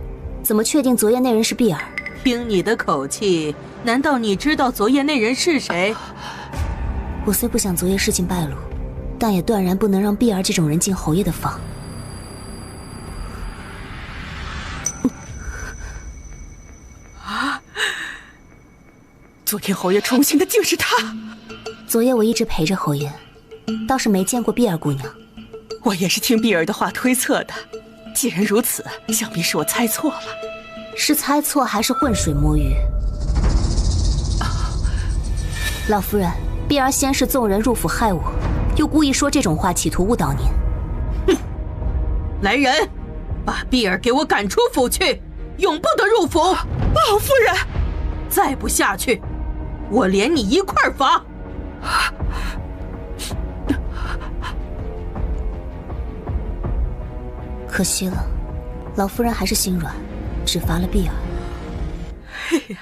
怎么确定昨夜那人是碧儿？听你的口气，难道你知道昨夜那人是谁？我虽不想昨夜事情败露，但也断然不能让碧儿这种人进侯爷的房。昨天侯爷宠幸的竟是他。昨夜我一直陪着侯爷，倒是没见过碧儿姑娘。我也是听碧儿的话推测的。既然如此，想必是我猜错了。是猜错还是浑水摸鱼？老夫人，碧儿先是纵人入府害我，又故意说这种话，企图误导您。哼！来人，把碧儿给我赶出府去，永不得入府。老夫人，再不下去，我连你一块罚。可惜了，老夫人还是心软，只罚了碧儿。嘿呀！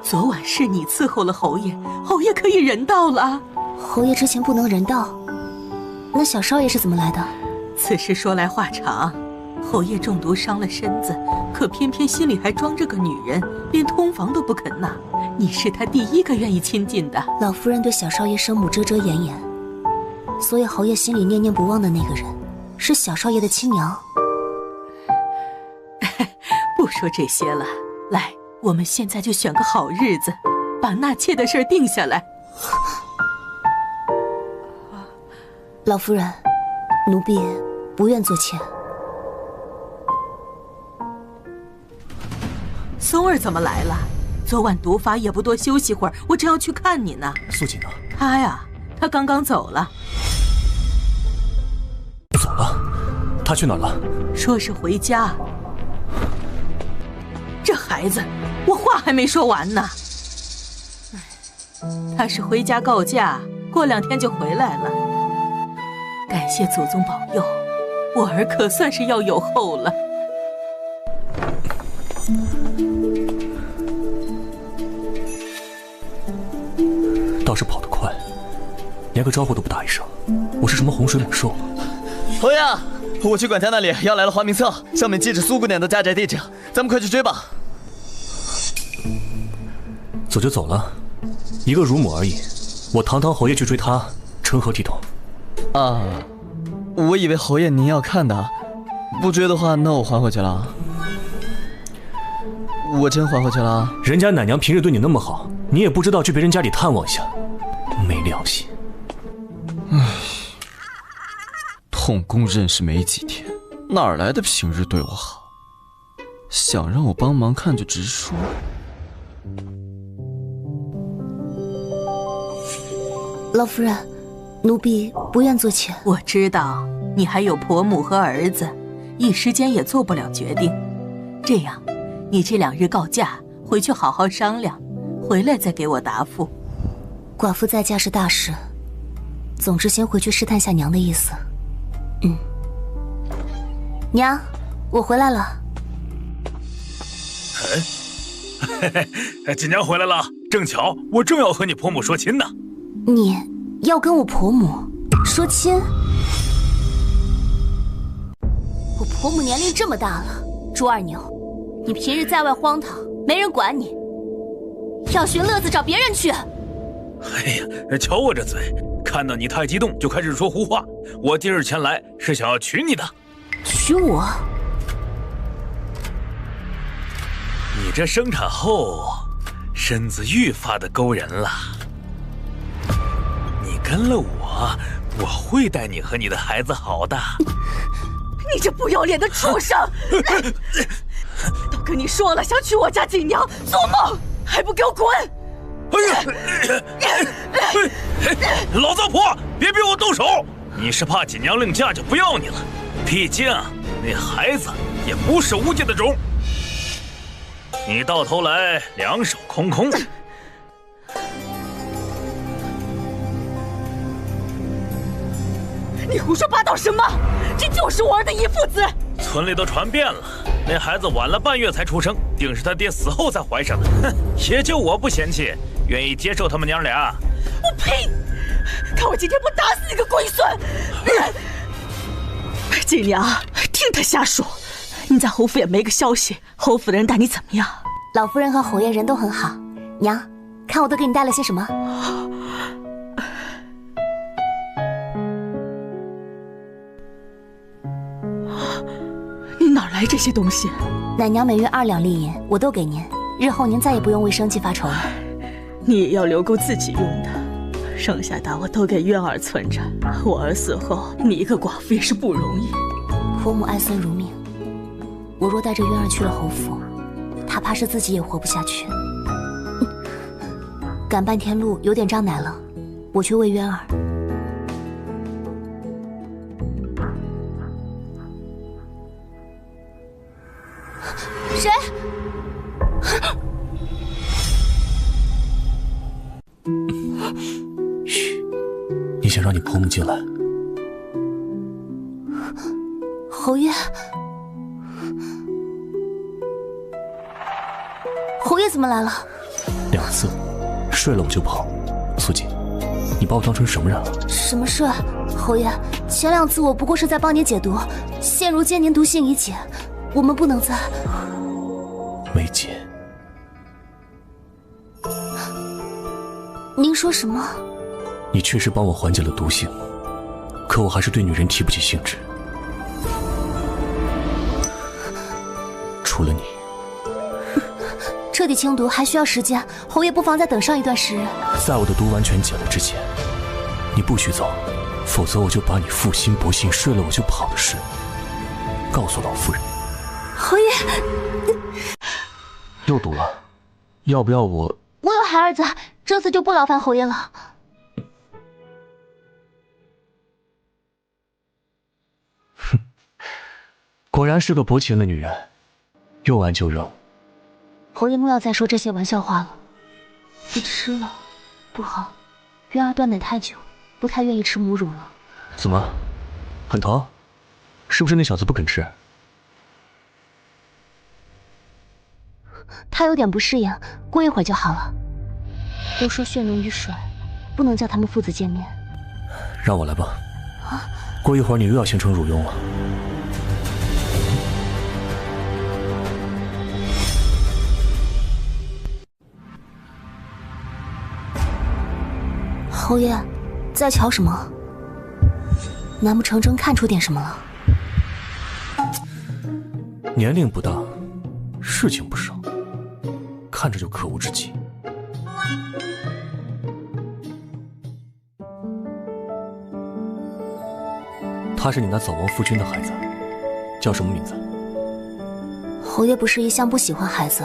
昨晚是你伺候了侯爷，侯爷可以人道了。侯爷之前不能人道，那小少爷是怎么来的？此事说来话长。侯爷中毒伤了身子，可偏偏心里还装着个女人，连通房都不肯纳。你是他第一个愿意亲近的。老夫人对小少爷生母遮遮掩掩，所以侯爷心里念念不忘的那个人，是小少爷的亲娘。不说这些了，来，我们现在就选个好日子，把纳妾的事定下来。老夫人，奴婢不愿做妾。松儿怎么来了？昨晚毒发也不多休息会儿，我正要去看你呢。素锦呢？她呀，她刚刚走了。走了？她去哪儿了？说是回家。这孩子，我话还没说完呢。她是回家告假，过2天就回来了。感谢祖宗保佑，我儿可算是要有后了。倒是跑得快，连个招呼都不打一声。我是什么洪水猛兽？侯爷，我去管家那里要来了花名册，上面记着苏姑娘的家宅地址，咱们快去追吧。走就走了，一个乳母而已，我堂堂侯爷去追她，成何体统？啊，我以为侯爷您要看的，不追的话，那我还回去了。我真还回去了。人家奶娘平日对你那么好，你也不知道去别人家里探望一下，没良心。唉，统共认识没几天，哪来的平日对我好？想让我帮忙看就直说。老夫人，奴婢不愿做妾。我知道你还有婆母和儿子，一时间也做不了决定。这样，你这2日告假，回去好好商量，回来再给我答复。寡妇在家是大事，总之先回去试探下娘的意思。娘，我回来了。锦娘回来了，正巧，我正要和你婆母说亲呢。你要跟我婆母说亲？我婆母年龄这么大了，朱二牛，你平日在外荒唐，没人管你，要寻乐子找别人去。哎呀，瞧我这嘴，看到你太激动就开始说胡话。我今日前来是想要娶你的。娶我？你这生产后，身子愈发的勾人了。你跟了我，我会待你和你的孩子好的。你这不要脸的畜生！都跟你说了，想娶我家锦娘，做梦！还不给我滚！老糟婆，别逼我动手！你是怕锦娘另嫁就不要你了？毕竟那孩子也不是吴家的种。你到头来2手空空。你胡说八道什么？这就是我儿的遗腹子。村里都传遍了，那孩子晚了半月才出生，定是他爹死后才怀上的。哼，也就我不嫌弃，愿意接受他们娘俩。我呸！看我今天不打死你个龟孙！锦娘，听他瞎说。你在侯府也没个消息，侯府的人待你怎么样？老夫人和侯爷人都很好。娘，看我都给你带了些什么。你哪来这些东西？奶娘每月2两利银，我都给您，日后您再也不用为生计发愁了。你也要留够自己用的，剩下的我都给渊儿存着。我儿死后，你一个寡妇也是不容易。婆母爱孙如命，我若带着渊儿去了侯府，她怕是自己也活不下去。赶半天路，有点胀奶了，我去喂渊儿。谁？嘘，你想让你婆母进来？侯爷，侯爷怎么来了？2次，睡了我就跑。素锦，你把我当成什么人了？什么事？侯爷，前2次我不过是在帮您解毒，现如今您毒性已解，我们不能再……没解。您说什么？你确实帮我缓解了毒性，可我还是对女人提不起兴致。除了你，彻底清毒还需要时间，侯爷不妨再等上一段时日。在我的毒完全解了之前，你不许走，否则我就把你负心薄幸睡了我就跑的事告诉老夫人。侯爷，又毒了，要不要我？我有孩儿子，这次就不劳烦侯爷了。哼，果然是个薄情的女人，用完就扔。侯爷莫要再说这些玩笑话了。别吃了，不好，渊儿断奶太久，不太愿意吃母乳了。怎么，很疼？是不是那小子不肯吃？他有点不适应，过一会儿就好了。都说血浓于水，不能叫他们父子见面。让我来吧。过一会儿你又要形成乳晕了。侯爷，在瞧什么？难不成真看出点什么了？年龄不大，事情不少，看着就可恶至极。他是你那早亡夫君的孩子，叫什么名字？侯爷不是一向不喜欢孩子，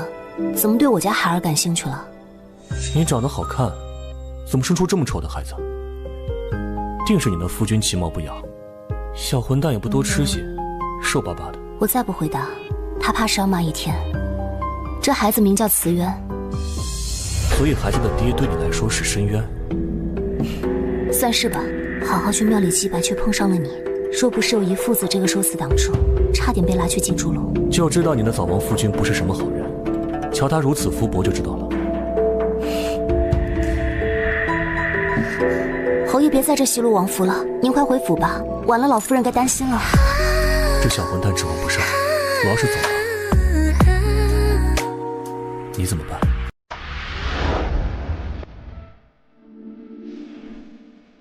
怎么对我家孩儿感兴趣了？你长得好看，怎么生出这么丑的孩子？定是你那夫君其貌不扬，小混蛋也不多吃些，瘦巴巴的。我再不回答，他怕是要骂一天。这孩子名叫慈渊，所以孩子的爹对你来说是深渊。算是吧，好好去庙里祭拜，却碰上了你。若不是有姨父子这个说辞挡住，差点被拉去进猪笼。就知道你的早亡夫君不是什么好人，瞧他如此福薄就知道了。侯爷别在这奚落王府了，您快回府吧，晚了老夫人该担心了。这小混蛋指望不上，我要是走了，你怎么办？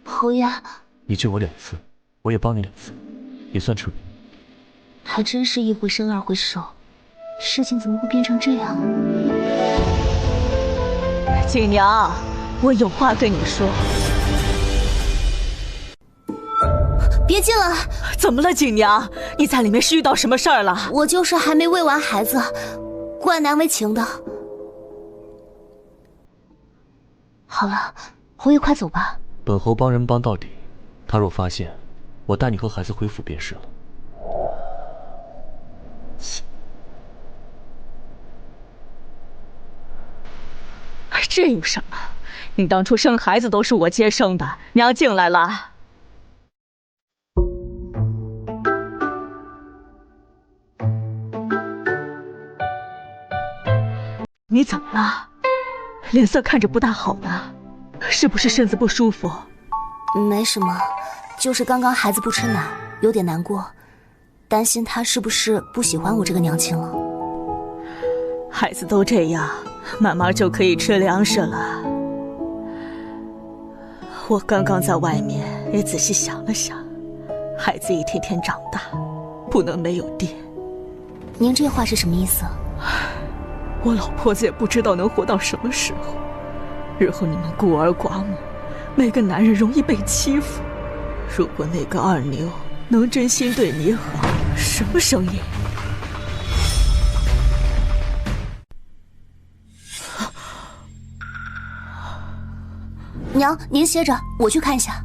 侯爷，你救我2次，我也帮你2次，也算成。还真是一回生2回熟，事情怎么会变成这样？锦娘，我有话跟你说。别进来！怎么了，锦娘？你在里面是遇到什么事儿了？我就是还没喂完孩子，怪难为情的。好了，侯爷快走吧。本侯帮人帮到底，他若发现，我带你和孩子回府便是了。这有什么？你当初生孩子都是我接生的，娘进来了。你怎么了？脸色看着不大好呢，是不是身子不舒服？没什么，就是刚刚孩子不吃奶，有点难过，担心他是不是不喜欢我这个娘亲了。孩子都这样，慢慢就可以吃粮食了。我刚刚在外面也仔细想了想，孩子一天天长大，不能没有爹。您这话是什么意思？我老婆子也不知道能活到什么时候，日后你们孤儿寡母，每个男人容易被欺负。如果那个二牛能真心对你好，什么声音？娘，您歇着，我去看一下。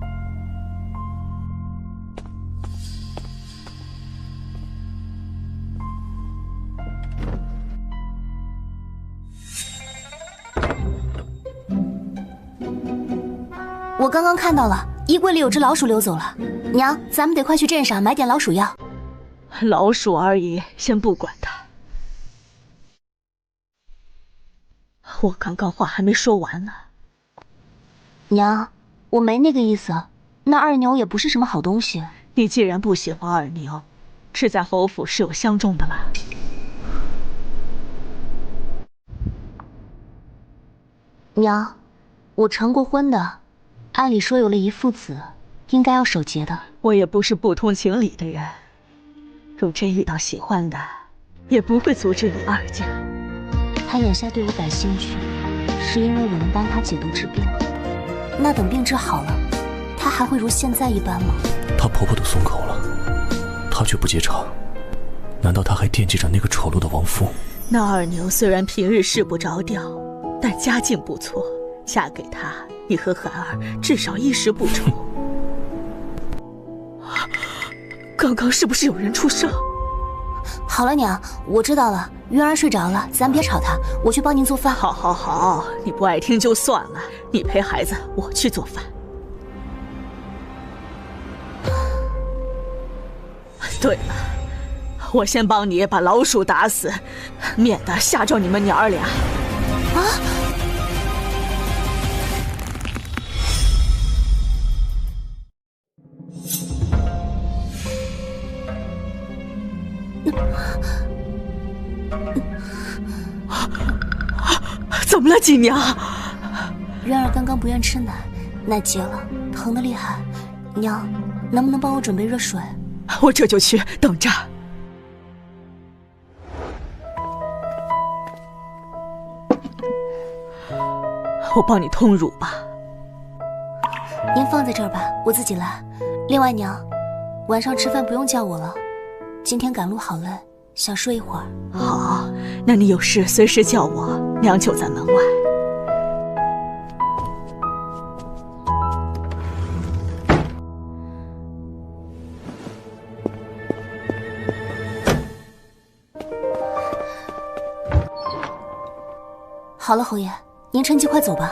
我刚刚看到了，衣柜里有只老鼠溜走了。娘，咱们得快去镇上买点老鼠药。老鼠而已，先不管它。我刚刚话还没说完呢。娘，我没那个意思，那二牛也不是什么好东西。你既然不喜欢二牛，这在侯府是有相中的吧？娘，我成过婚的，按理说有了一父子，应该要守节的。我也不是不通情理的人，如真遇到喜欢的，也不会阻止你二姐。他眼下对我感兴趣，是因为我能帮他解毒治病。那等病治好了，他还会如现在一般吗？她婆婆都松口了，她却不接茬，难道她还惦记着那个丑陋的亡夫？那二牛虽然平日事不着调，但家境不错，嫁给他，你和孩儿至少衣食不愁。刚刚是不是有人出声？好了，娘，我知道了。渊儿睡着了，咱别吵她，我去帮您做饭。好，好，好，你不爱听就算了，你陪孩子，我去做饭。对了，我先帮你把老鼠打死，免得吓着你们娘儿俩。啊！怎么了，锦娘？渊儿刚刚不愿吃奶，奶结了，疼得厉害。娘，能不能帮我准备热水？我这就去，等着。我帮你通乳吧。您放在这儿吧，我自己来。另外，娘，晚上吃饭不用叫我了，今天赶路好累，想睡一会儿。好，那你有事随时叫我，娘就在门外。好了，侯爷，您趁机快走吧。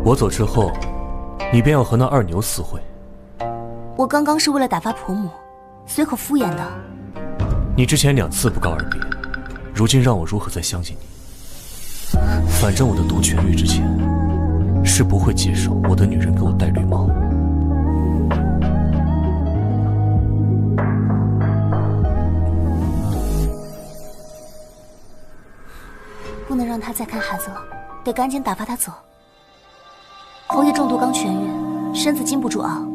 我走之后，你便要和那二牛私会。我刚刚是为了打发婆母，随口敷衍的。你之前2次不告而别，如今让我如何再相信你？反正我的毒痊愈之前，是不会接受我的女人给我戴绿帽。不能让他再看孩子了，得赶紧打发他走。侯爷中毒刚痊愈，身子经不住熬，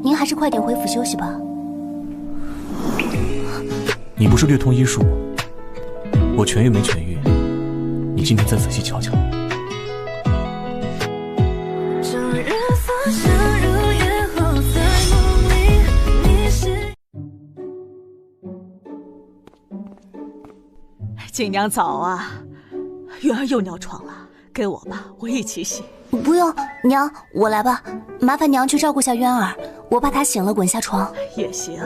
您还是快点回府休息吧。你不是略通医术吗？我痊愈没痊愈，你今天再仔细瞧瞧。锦娘早啊，月儿又尿床了，给我吧，我一起洗。不用，娘，我来吧。麻烦娘去照顾下渊儿，我怕她醒了滚下床。也行。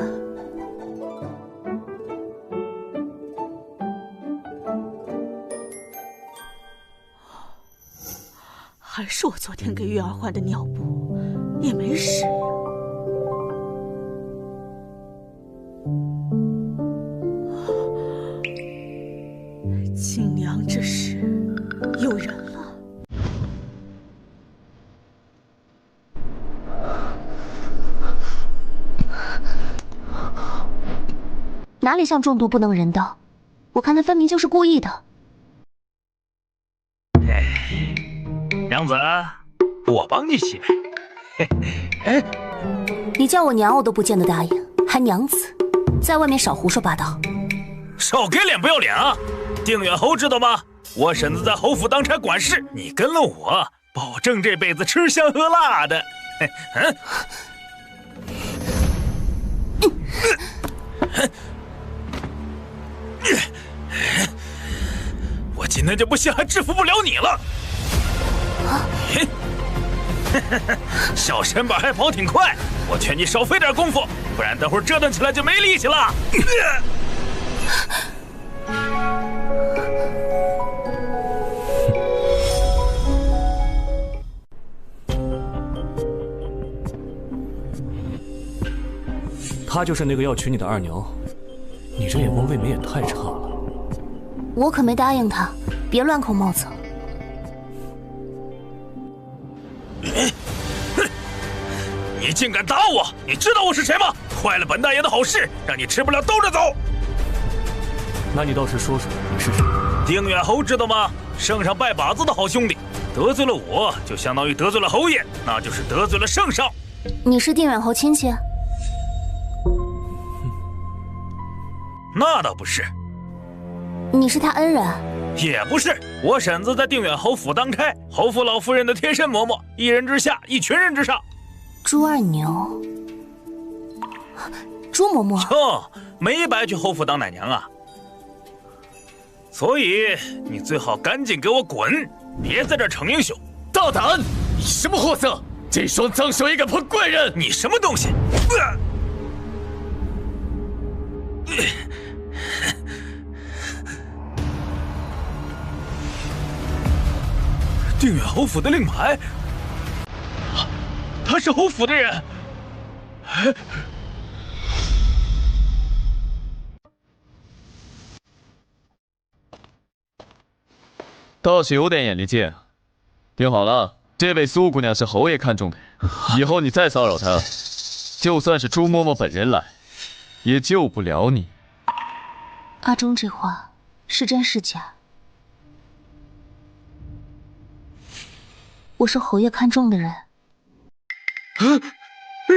还是我昨天给月儿换的尿布，也没使呀。锦娘这是有人了。哪里像中毒不能人道？我看他分明就是故意的。娘子，我帮你洗呗。哎，你叫我娘我都不见得答应，还娘子，在外面少胡说八道。少给脸不要脸啊！定远侯知道吗？我婶子在侯府当差管事，你跟了我，保证这辈子吃香喝辣的。我今天就不信还制服不了你了！小身板还跑挺快，我劝你少费点功夫，不然等会儿折腾起来就没力气了。她就是那个要娶你的二娘，你这眼光未免也太差了。我可没答应他，别乱扣帽子。你竟敢打我！你知道我是谁吗？坏了本大爷的好事，让你吃不了兜着走。那你倒是说说你是谁？定远侯知道吗？圣上拜把子的好兄弟，得罪了我就相当于得罪了侯爷，那就是得罪了圣上。你是定远侯亲戚？那倒不是。你是他恩人？也不是，我婶子在定远侯府当差，侯府老夫人的贴身嬷嬷，一人之下，一群人之上。朱二牛，朱嬷嬷。哟，没白去侯府当奶娘啊！所以你最好赶紧给我滚，别在这逞英雄！大胆！你什么货色？这双脏手也敢碰贵人？你什么东西？定远侯府的令牌，他是侯府的人。倒是有点眼力见啊！听好了，这位苏姑娘是侯爷看中的，以后你再骚扰她，就算是朱嬷嬷本人来，也救不了你。阿忠这话是真是假？我是侯爷看中的人。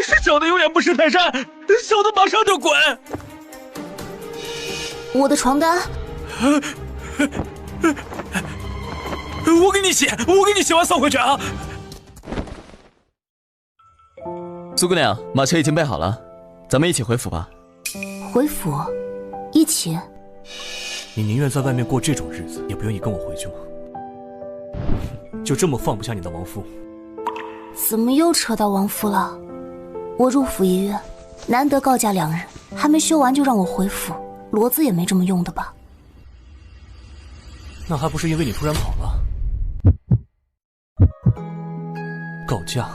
是小的有眼不识泰山，小的马上就滚。我的床单。我给你洗，我给你洗完送回去啊。苏姑娘，马车已经备好了，咱们一起回府吧。回府？一起？你宁愿在外面过这种日子，也不愿意跟我回去吗？就这么放不下你的亡夫？怎么又扯到亡夫了？我入府1月，难得告假2日，还没休完就让我回府，骡子也没这么用的吧？那还不是因为你突然跑了？告假？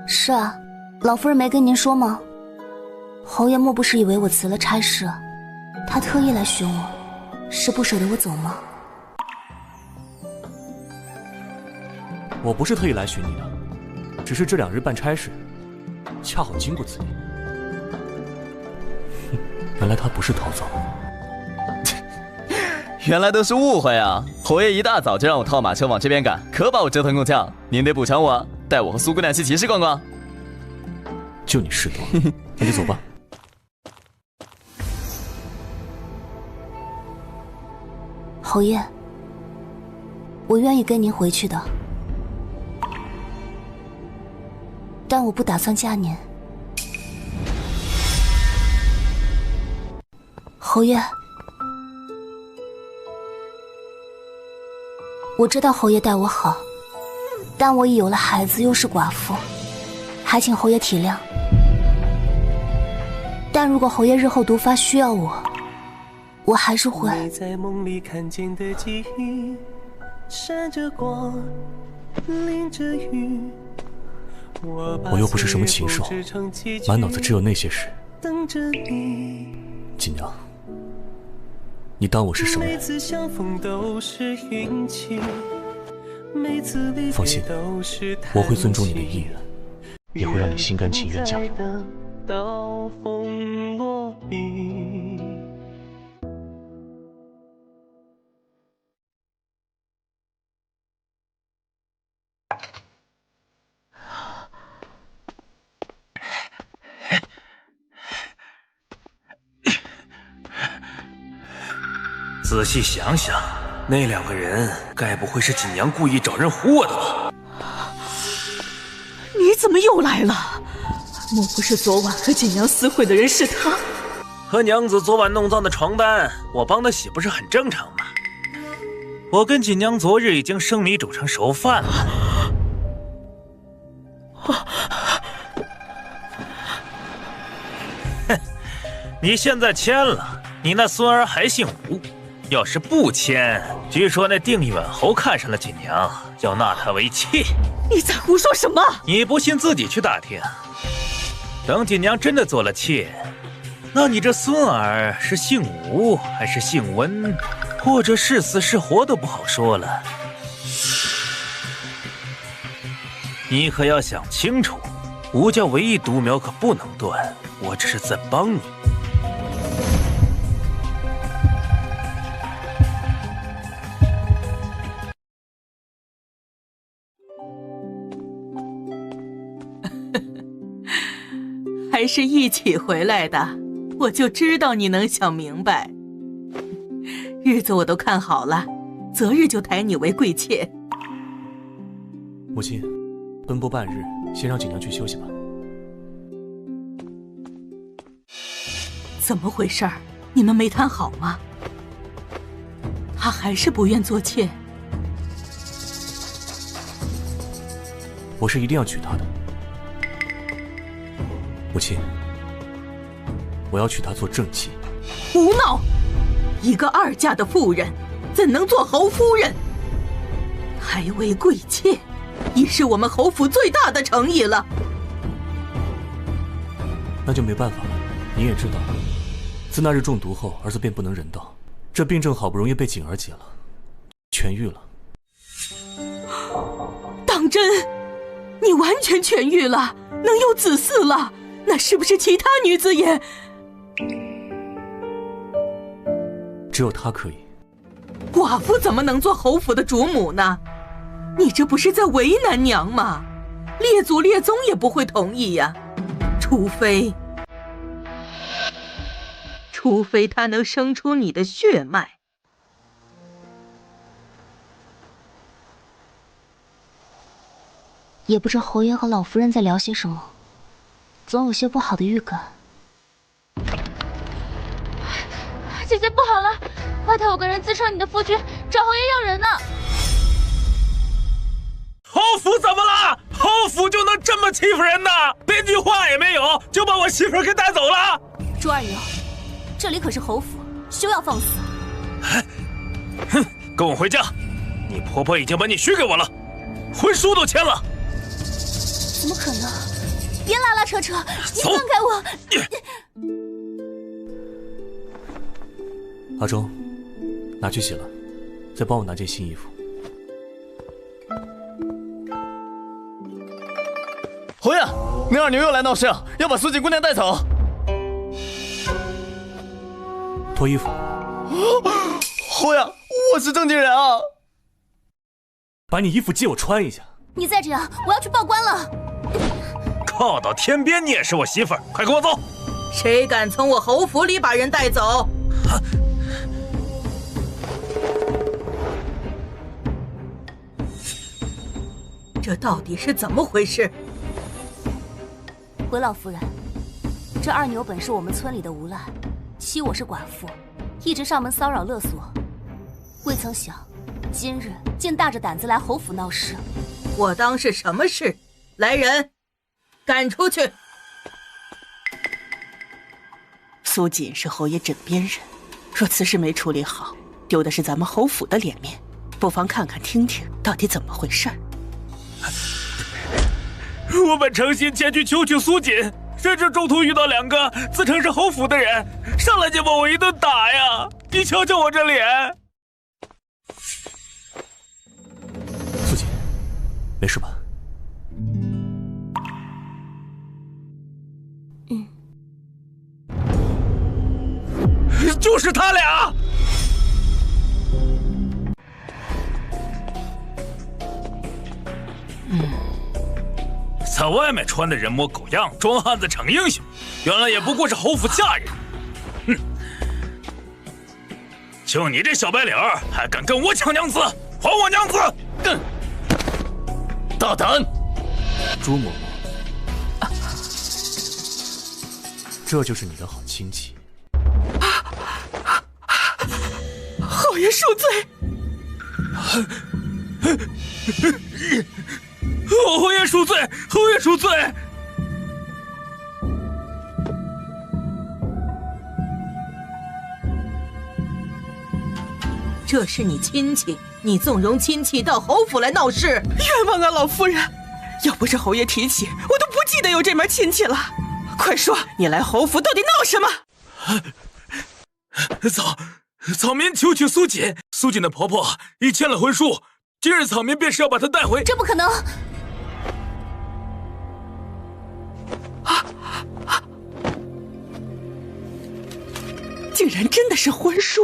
是啊，老夫人没跟您说吗？侯爷莫不是以为我辞了差事，他特意来寻我，是不舍得我走吗？我不是特意来寻你的，只是这2日办差事，恰好经过此地。原来他不是逃走。原来都是误会啊！侯爷一大早就让我套马车往这边赶，可把我折腾够呛。您得补偿我，带我和苏姑娘去集市逛逛。就你事多，那就走吧。侯爷，我愿意跟您回去的，但我不打算嫁您。侯爷，我知道侯爷待我好，但我已有了孩子，又是寡妇，还请侯爷体谅。但如果侯爷日后毒发需要我，我还是会。你在梦里看见的记忆，闪着光，淋着雨。我又不是什么禽兽，满脑子只有那些事。等着你。锦娘，你当我是什么人？每次相逢都是运气，每次离放心，我会尊重你的意愿，也会让你心甘情愿嫁给我。刀锋落笔。仔细想想，那2个人该不会是锦娘故意找人唬我的吧？你怎么又来了？莫不是昨晚和锦娘私会的人是他？和娘子昨晚弄脏的床单，我帮她洗不是很正常吗？我跟锦娘昨日已经生米煮成熟饭了。哼，你现在签了，你那孙儿还姓吴。要是不签，据说那定远侯看上了锦娘，要纳她为妾。你在胡说什么？你不信自己去打听。等锦娘真的做了妾，那你这孙儿是姓吴还是姓温，或者是死是活都不好说了。你可要想清楚，吴家唯一独苗可不能断，我这是在帮你。还是一起回来的，我就知道你能想明白。日子我都看好了，择日就抬你为贵妾。母亲，奔波半日，先让锦娘去休息吧。怎么回事儿？你们没谈好吗？她还是不愿做妾？我是一定要娶她的。母亲，我要娶她做正妻。胡闹！一个2嫁的妇人，怎能做侯夫人？抬为贵妾，已是我们侯府最大的诚意了。那就没办法了。你也知道，自那日中毒后，儿子便不能人道，这病症好不容易被锦儿解了，痊愈了。当真？你完全痊愈了，能有子嗣了？那是不是其他女子也？只有她可以。寡妇怎么能做侯府的主母呢？你这不是在为难娘吗？列祖列宗也不会同意呀，除非她能生出你的血脉。也不知侯爷和老夫人在聊些什么，总有些不好的预感。姐姐不好了，外头有个人自称你的夫君，找侯爷要人呢。侯府怎么了？侯府就能这么欺负人呢？连句话也没有，就把我媳妇儿给带走了。朱二牛，这里可是侯府，休要放肆！哼，跟我回家。你婆婆已经把你许给我了，婚书都签了。怎么可能？别拉拉扯扯，你放开我！阿忠，拿去洗了，再帮我拿件新衣服。侯爷，那二牛又来闹事，要把苏锦姑娘带走。脱衣服。侯爷，我是正经人啊！把你衣服借我穿一下。你再这样，我要去报官了。靠到天边，你也是我媳妇儿，快跟我走！谁敢从我侯府里把人带走？这到底是怎么回事？回老夫人，这二牛本是我们村里的无赖，欺我是寡妇，一直上门骚扰勒索，未曾想今日竟大着胆子来侯府闹事。我当是什么事？来人，赶出去！苏锦是侯爷枕边人，若此事没处理好，丢的是咱们侯府的脸面，不妨看看听听到底怎么回事。我本诚心前去求苏锦，谁知中途遇到2个自称是侯府的人，上来就把我一顿打呀！你瞧瞧我这脸。苏锦，没事吧？就是他俩。在外面穿的人模狗样，装汉子逞英雄，原来也不过是侯府下人。就你这小白脸儿，还敢跟我抢娘子？还我娘子！大胆！朱嬷嬷，这就是你的好亲戚。侯爷恕罪！侯爷恕罪！侯爷恕罪！这是你亲戚，你纵容亲戚到侯府来闹事，冤枉啊，老夫人！要不是侯爷提起，我都不记得有这门亲戚了。快说，你来侯府到底闹什么？草民求娶苏锦，苏锦的婆婆已签了婚书，今日草民便是要把她带回。这不可能！竟然真的是婚书！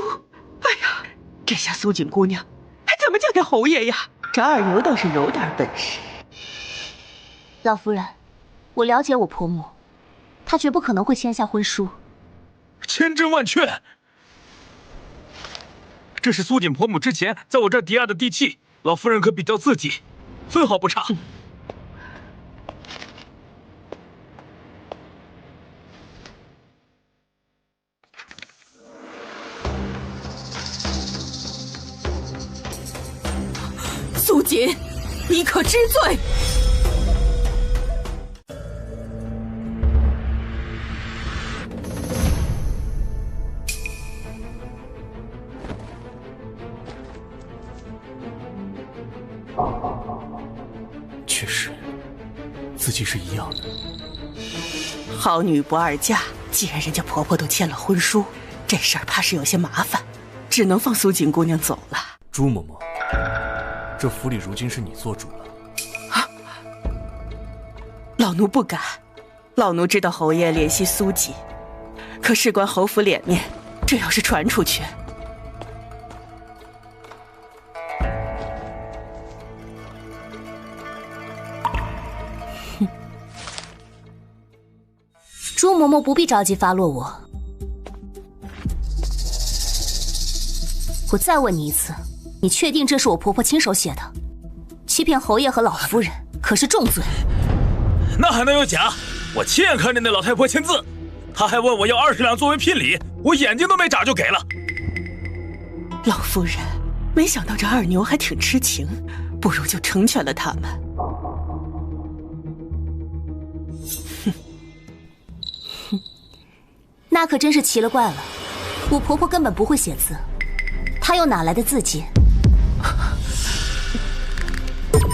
哎呀，这下苏锦姑娘还怎么嫁给侯爷呀？这二牛倒是有点本事。老夫人，我了解我婆母，她绝不可能会签下婚书。千真万确，这是苏锦婆母之前在我这儿抵押的地契，老夫人可比较自己，分毫不差。苏锦，你可知罪？确实，字迹是一样的。好女不二嫁，既然人家婆婆都签了婚书，这事儿怕是有些麻烦，只能放苏锦姑娘走了。朱嬷嬷，这府里如今是你做主了。老奴不敢，老奴知道侯爷怜惜苏锦，可事关侯府脸面，这要是传出去，朱嬷嬷不必着急发落我。我再问你一次，你确定这是我婆婆亲手写的？欺骗侯爷和老夫人可是重罪。那还能有假？我亲眼看见那老太婆签字，她还问我要20两作为聘礼，我眼睛都没眨就给了。老夫人，没想到这二牛还挺痴情，不如就成全了他们。那可真是奇了怪了，我婆婆根本不会写字，她又哪来的字迹？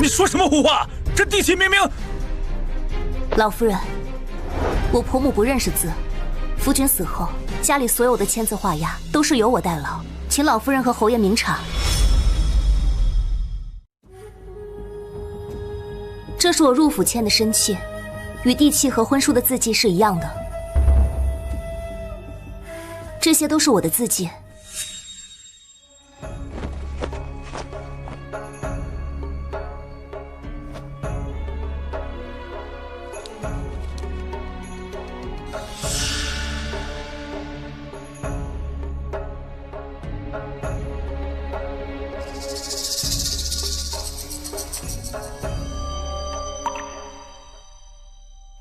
你说什么胡话？这地契明明……老夫人，我婆母不认识字，夫君死后，家里所有的签字画押都是由我代劳，请老夫人和侯爷明察。这是我入府签的申契，与地契和婚书的字迹是一样的。这些都是我的字迹。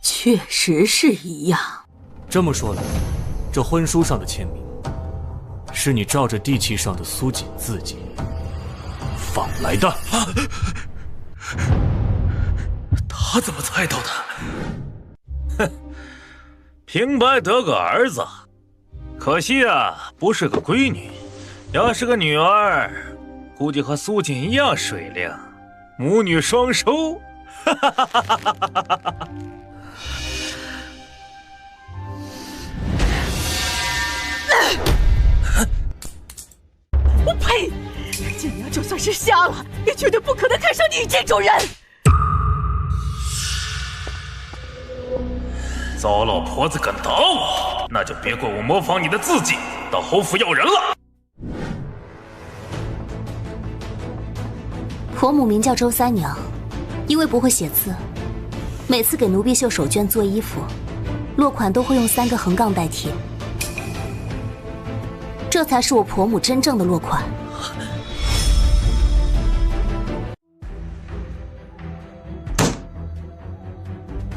确实是一样。这么说来，这婚书上的签名，是你照着地契上的苏锦字迹仿来的。他怎么猜到的？哼，平白得个儿子，可惜啊，不是个闺女。要是个女儿，估计和苏锦一样水灵，母女双收。我呸！锦娘就算是瞎了，也绝对不可能看上你这种人。糟老婆子敢打我，那就别怪我模仿你的字迹，到侯府要人了。婆母名叫周三娘，因为不会写字，每次给奴婢绣手绢做衣服，落款都会用3个横杠代替。这这才是我婆母真正的落款。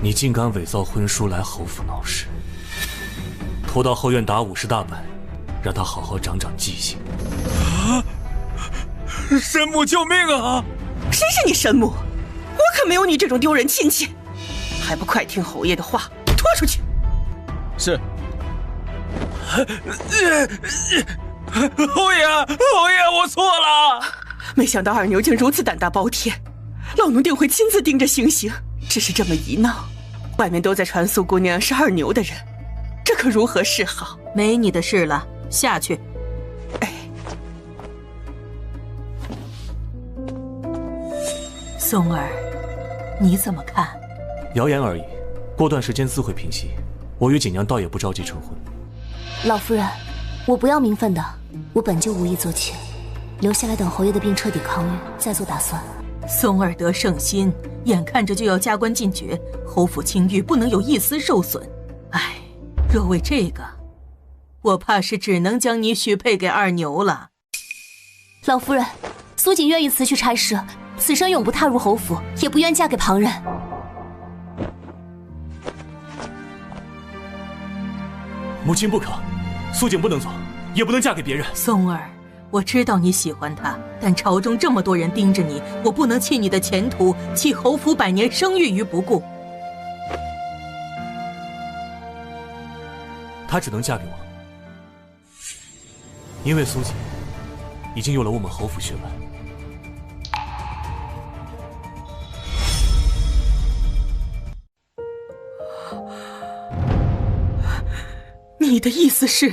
你竟敢伪造婚书来侯府闹事，拖到后院打50大板，让他好好长长记性。神母救命啊！谁是你神母？我可没有你这种丢人亲戚，还不快听侯爷的话，拖出去！是。侯爷，我错了。没想到二牛竟如此胆大包天，老奴定会亲自盯着行刑。只是这么一闹，外面都在传苏姑娘是二牛的人，这可如何是好？没你的事了，下去。松儿，你怎么看？谣言而已，过段时间自会平息。我与锦娘倒也不着急成婚。老夫人，我不要名分的，我本就无意做妾，留下来等侯爷的病彻底康愈，再做打算。松儿得圣心，眼看着就要加官进爵，侯府清誉不能有一丝受损。唉，若为这个，我怕是只能将你许配给二牛了。老夫人，苏锦愿意辞去差事，此生永不踏入侯府，也不愿嫁给旁人。母亲不可，苏锦不能走，也不能嫁给别人。松儿，我知道你喜欢他，但朝中这么多人盯着你，我不能弃你的前途，弃侯府100年声誉于不顾。她只能嫁给我，因为苏锦已经有了我们侯府血脉。你的意思是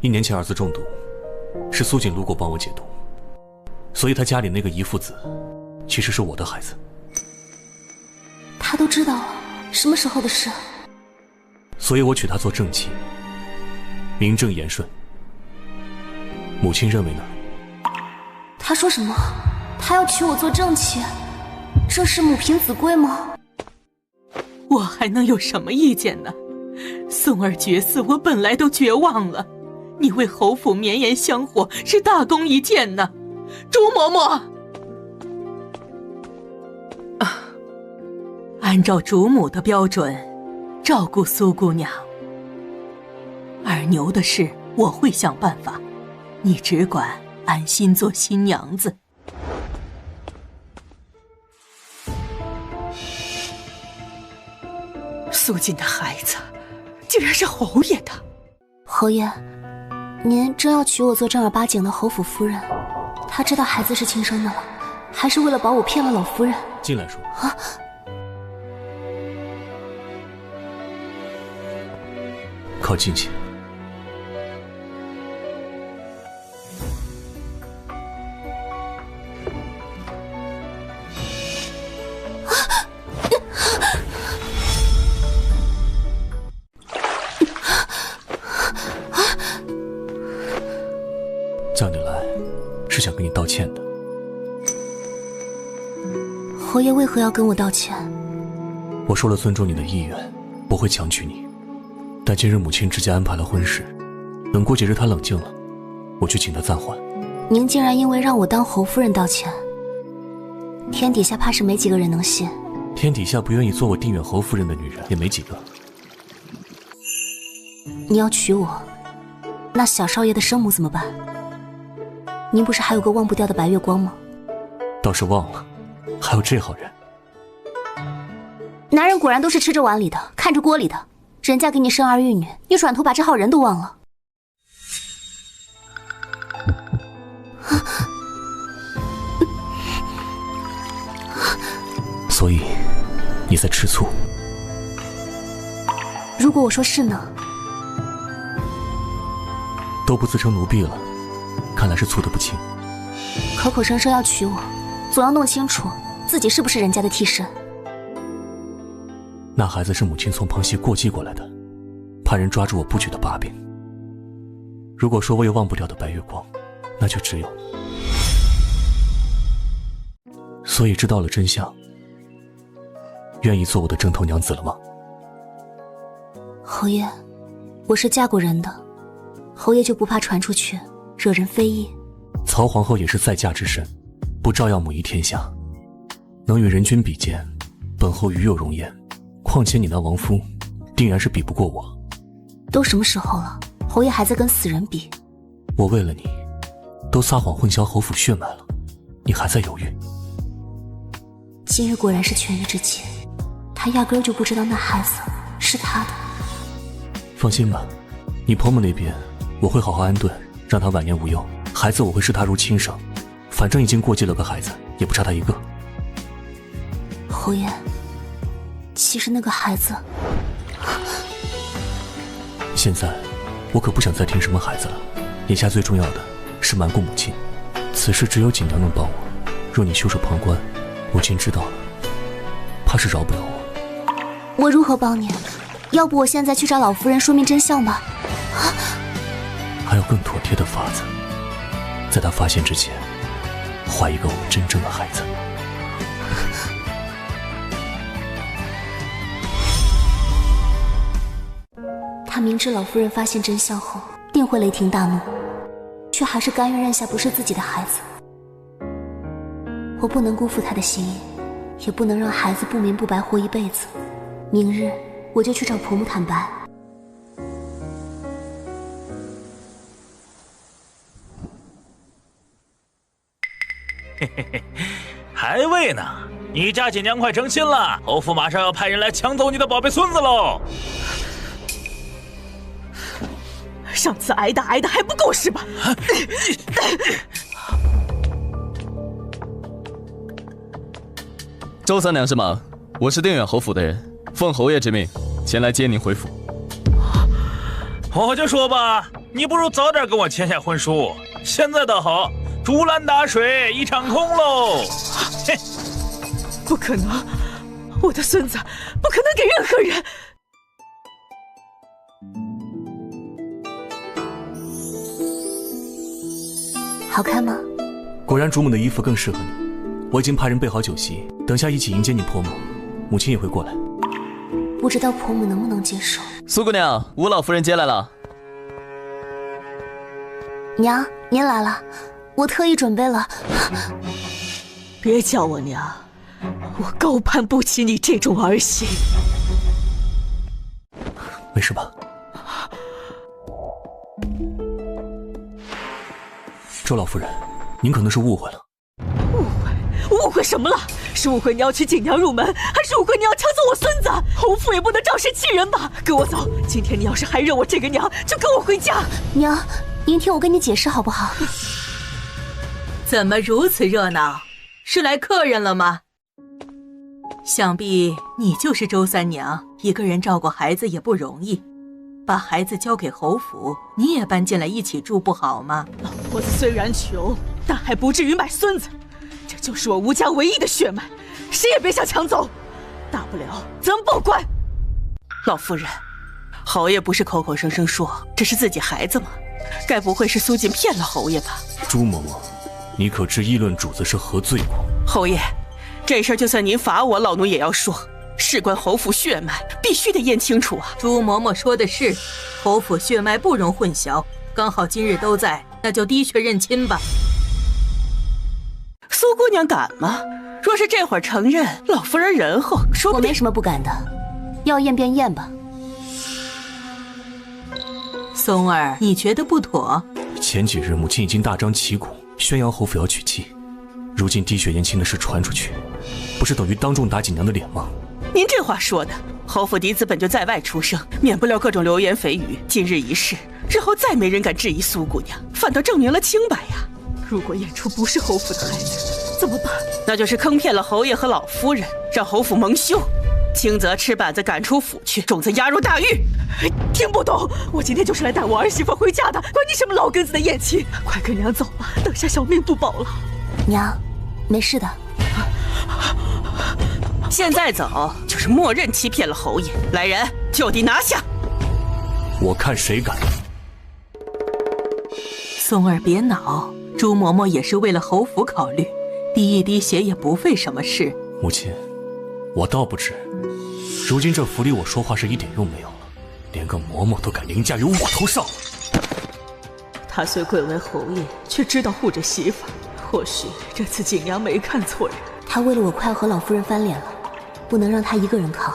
？1年前儿子中毒，是苏锦路过帮我解毒，所以他家里那个遗腹子，其实是我的孩子。他都知道了，什么时候的事？所以我娶她做正妻，名正言顺。母亲认为呢？他说什么？他要娶我做正妻？这是母凭子贵吗？我还能有什么意见呢？松儿绝嗣，我本来都绝望了。你为侯府绵延香火，是大功一件呢。朱嬷嬷，按照主母的标准，照顾苏姑娘。二牛的事，我会想办法，你只管安心做新娘子。苏锦的孩子，竟然是侯爷的。侯爷，您真要娶我做正儿八经的侯府夫人？他知道孩子是亲生的了，还是为了保我骗了老夫人？进来说。啊！靠近些。叫你来是想跟你道歉的。侯爷为何要跟我道歉？我说了尊重你的意愿，不会强娶你。但今日母亲直接安排了婚事，等过节日她冷静了，我去请她暂缓。您竟然因为让我当侯夫人道歉，天底下怕是没几个人能信。天底下不愿意做我定远侯夫人的女人也没几个。你要娶我，那小少爷的生母怎么办？您不是还有个忘不掉的白月光吗？倒是忘了，还有这号人。男人果然都是吃着碗里的，看着锅里的。人家给你生儿育女，你转头把这号人都忘了。所以你在吃醋？如果我说是呢？都不自称奴婢了，看来是醋得不轻。口口声声要娶我，总要弄清楚自己是不是人家的替身。那孩子是母亲从旁溪过继过来的，怕人抓住我不举的把柄。如果说我有忘不掉的白月光，那就只有……所以知道了真相，愿意做我的正头娘子了吗？侯爷，我是嫁过人的，侯爷就不怕传出去，惹人非议？曹皇后也是在嫁之身，不照耀母仪天下，能与人君比肩，本后与有容颜。况且你那亡夫，定然是比不过我。都什么时候了，侯爷还在跟死人比？我为了你，都撒谎混淆侯府血脉了，你还在犹豫？今日果然是权宜之计，他压根儿就不知道那孩子是他的。放心吧，你婆母那边我会好好安顿，让她晚年无忧。孩子我会视她如亲生，反正已经过继了个孩子，也不差他一个。侯爷，其实那个孩子……现在我可不想再听什么孩子了，眼下最重要的是瞒过母亲。此事只有锦娘能帮我，若你袖手旁观，母亲知道了，怕是饶不了我。我如何帮你？要不我现在去找老夫人说明真相吧？还有更妥帖的法子，在她发现之前，怀一个我们真正的孩子。他明知老夫人发现真相后定会雷霆大怒，却还是甘愿认下不是自己的孩子。我不能辜负他的心意，也不能让孩子不明不白活一辈子。明日我就去找婆母坦白。嘿嘿嘿，还未呢，你家锦娘快成亲了，侯府马上要派人来抢走你的宝贝孙子喽。上次挨打还不够是吧？周三娘是吗？我是定远侯府的人，奉侯爷之命前来接您回府。我就说吧，你不如早点跟我签下婚书，现在倒好，竹篮打水一场空喽。嘿，不可能，我的孙子不可能给任何人。好看吗？果然主母的衣服更适合你。我已经派人备好酒席，等下一起迎接你婆母，母亲也会过来。不知道婆母能不能接受。苏姑娘，吴老夫人接来了。娘，您来了，我特意准备了。别叫我娘，我高攀不起你这种儿媳。没事吧？周老夫人，您可能是误会了。误会什么了？是误会你要娶锦娘入门，还是误会你要抢走我孙子？侯府也不能仗势欺人吧？跟我走！今天你要是还认我这个娘，就跟我回家。娘，您听我跟你解释好不好？怎么如此热闹？是来客人了吗？想必你就是周三娘，一个人照顾孩子也不容易，把孩子交给侯府，你也搬进来一起住不好吗？老婆子虽然穷，但还不至于买孙子。这就是我吴家唯一的血脉，谁也别想抢走。大不了咱们报官。老夫人，侯爷不是口口声声说这是自己孩子吗？该不会是苏锦骗了侯爷吧？朱嬷嬷，你可知议论主子是何罪过？侯爷，这事儿就算您罚我，老奴也要说，事关侯府血脉，必须得验清楚啊！朱嬷嬷说的是，侯府血脉不容混淆，刚好今日都在，那就的确认亲吧。苏姑娘敢吗？若是这会儿承认，老夫人仁厚，说不定……我没什么不敢的，要验便验吧。松儿，你觉得不妥？前几日母亲已经大张旗鼓宣扬侯府要娶妻，如今滴血验亲的事传出去，不是等于当众打锦娘的脸吗？您这话说的，侯府嫡子本就在外出生，免不了各种流言蜚语。今日一事，日后再没人敢质疑苏姑娘，反倒证明了清白呀。如果验出不是侯府的孩子，怎么办？那就是坑骗了侯爷和老夫人，让侯府蒙羞，轻则吃板子赶出府去，重则押入大狱。听不懂，我今天就是来带我儿媳妇回家的，管你什么老根子的宴亲，快跟娘走吧，等下小命不保了。娘，没事的。现在走就是默认欺骗了侯爷，来人，就地拿下。我看谁敢。松儿别恼，朱嬷嬷也是为了侯府考虑，滴一滴血也不费什么事。母亲，我倒不知，如今这府里我说话是一点用没有了，连个嬷嬷都敢凌驾于我头上。他虽贵为侯爷，却知道护着媳妇儿。或许这次锦娘没看错人。他为了我快要和老夫人翻脸了，不能让他一个人扛。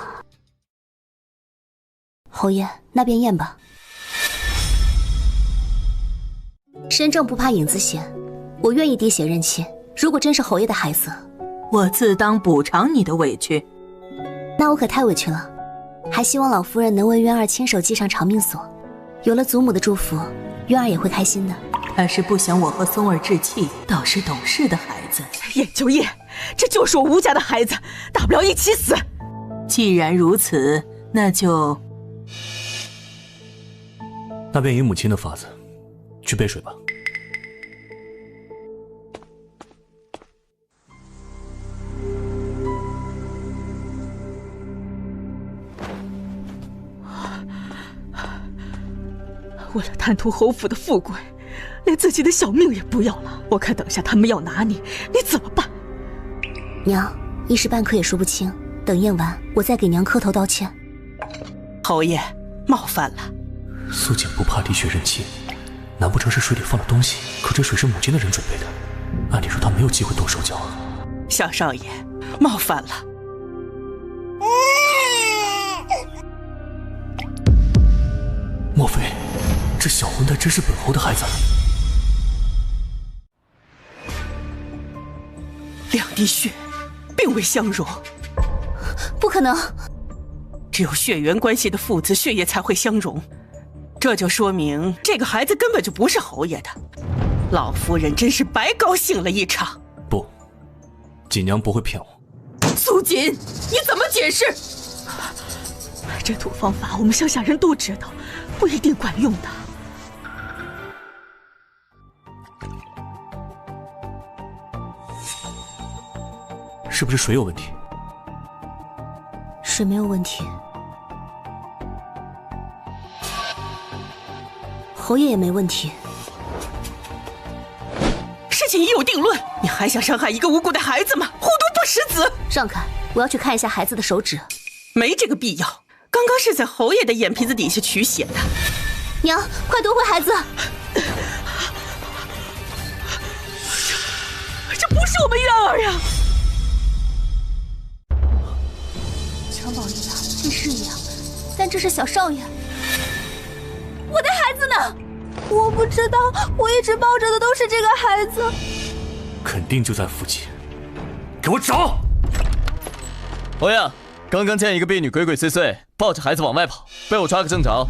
侯爷，那便验吧。身正不怕影子斜，我愿意滴血认亲。如果真是侯爷的孩子，我自当补偿你的委屈。那我可太委屈了。还希望老夫人能为渊儿亲手系上长命锁，有了祖母的祝福，渊儿也会开心的。他是不想我和松儿置气，倒是懂事的孩子。验就验，这就是我吴家的孩子，大不了一起死。既然如此，那就……那便以母亲的法子，去备水吧。为了贪图侯府的富贵，连自己的小命也不要了。我看等下他们要拿你，你怎么办？娘，一时半刻也说不清。等验完，我再给娘磕头道歉。侯爷，冒犯了。素锦不怕滴血认亲，难不成是水里放了东西？可这水是母亲的人准备的，按理说她没有机会动手脚啊。小少爷，冒犯了。莫非这小混蛋真是本侯的孩子？两滴血，并未相容。不可能！只有血缘关系的父子，血液才会相融。这就说明这个孩子根本就不是侯爷的。老夫人真是白高兴了一场。不，锦娘不会骗我。苏锦，你怎么解释？这土方法我们乡下人都知道，不一定管用的。是不是水有问题？水没有问题。侯爷也没问题。事情已有定论，你还想伤害一个无辜的孩子吗？护犊不食子！让开，我要去看一下孩子的手指。没这个必要，刚刚是在侯爷的眼皮子底下取血的。娘，快夺回孩子！这不是我们渊儿呀！襁褓一样，这是一样，但这是小少爷。我的孩子呢？我不知道，我一直抱着的都是这个孩子。肯定就在附近，给我找！侯爷，刚刚见一个婢女鬼鬼祟祟，抱着孩子往外跑，被我抓个正着。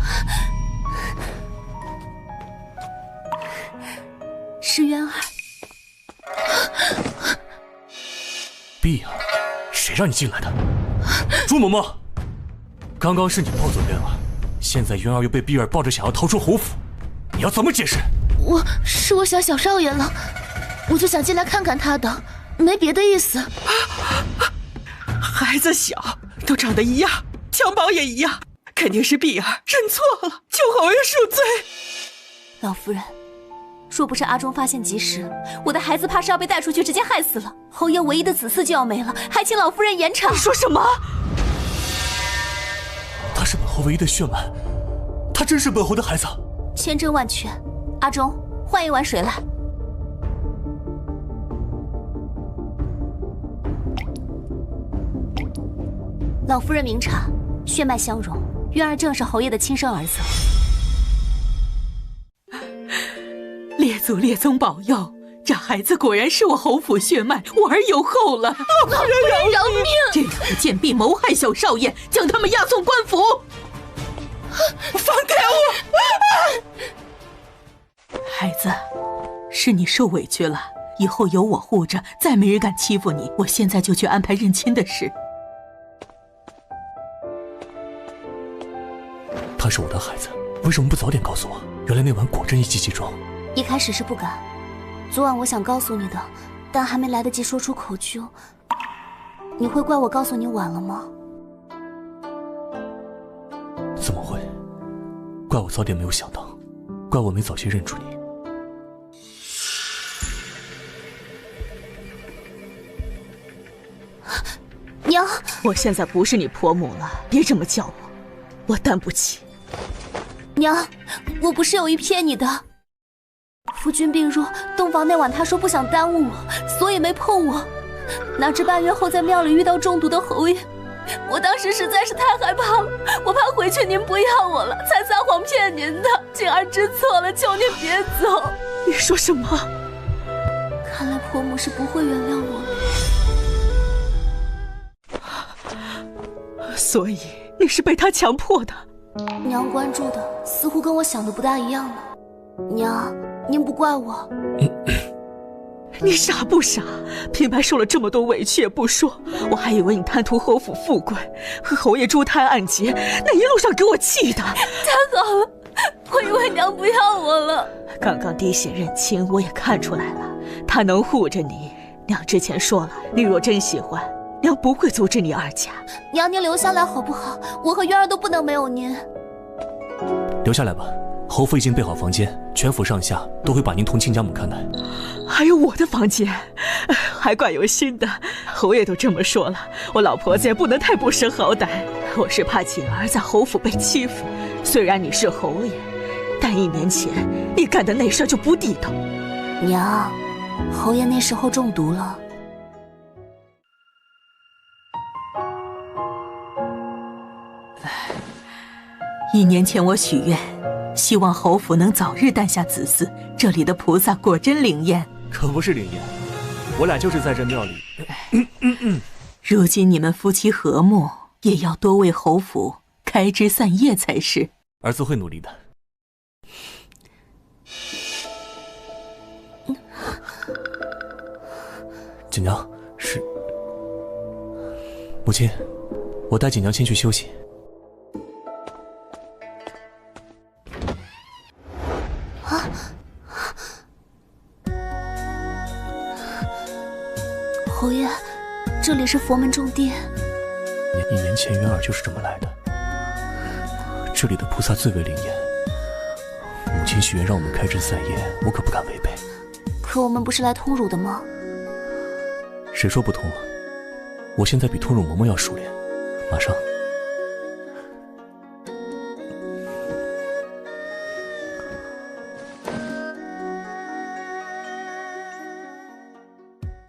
是渊儿。碧儿，谁让你进来的？朱嬷嬷，刚刚是你抱走渊儿，现在渊儿又被碧儿抱着想要逃出侯府，你要怎么解释？是我想小少爷了，我就想进来看看他的，没别的意思。孩子小，都长得一样，襁褓也一样，肯定是碧儿认错了，求侯爷恕罪。老夫人，若不是阿忠发现及时，我的孩子怕是要被带出去直接害死了。侯爷唯一的子嗣就要没了，还请老夫人严惩。你说什么？他是本侯唯一的血脉，他真是本侯的孩子。千真万确。阿忠，换一碗水来。老夫人明察，血脉相融，渊儿正是侯爷的亲生儿子。列祖列宗保佑，这孩子果然是我侯府血脉，我儿有后了。老夫人饶命！这两个贱婢谋害小少爷，将他们押送官府。放开我！孩子，是你受委屈了，以后有我护着，再没人敢欺负你。我现在就去安排认亲的事。他是我的孩子，为什么不早点告诉我？原来那晚果真一击即中。一开始是不敢，昨晚我想告诉你的，但还没来得及说出口就……你会怪我告诉你晚了吗？怎么会？怪我早点没有想到，怪我没早些认出你。娘，我现在不是你婆母了，别这么叫我担不起。娘，我不是有意骗你的。夫君病弱，洞房那晚他说不想耽误我，所以没碰我。哪知半月后在庙里遇到中毒的侯爷，我当时实在是太害怕了，我怕回去您不要我了，才撒谎骗您的。锦儿知错了，求您别走。你说什么？看来婆母是不会原谅我了。所以你是被他强迫的？娘关注的似乎跟我想的不大一样呢。娘，您不怪我。你傻不傻？平白受了这么多委屈也不说，我还以为你贪图侯府富贵，和侯爷珠胎暗结，那一路上给我气的。太好了，我以为娘不要我了。刚刚滴血认亲，我也看出来了，他能护着你。娘之前说了，你若真喜欢，娘不会阻止你二嫁。娘，您留下来好不好？我和渊儿都不能没有您。留下来吧，侯府已经备好房间，全府上下都会把您同亲家母看待。还有我的房间，还怪有心的。侯爷都这么说了，我老婆子也不能太不识好歹。我是怕锦儿在侯府被欺负。虽然你是侯爷，但1年前你干的那事就不地道。娘，侯爷那时候中毒了。1年前我许愿，希望侯府能早日诞下子嗣。这里的菩萨果真灵验。可不是灵验，我俩就是在这庙里。如今你们夫妻和睦，也要多为侯府开枝散叶才是。儿子会努力的。锦娘，是母亲，我带锦娘先去休息。侯爷，这里是佛门重地。1年前渊儿就是这么来的。这里的菩萨最为灵验，母亲许愿让我们开枝散叶，我可不敢违背。可我们不是来通乳的吗？谁说不通了？我现在比通乳嬷嬷要熟练，马上。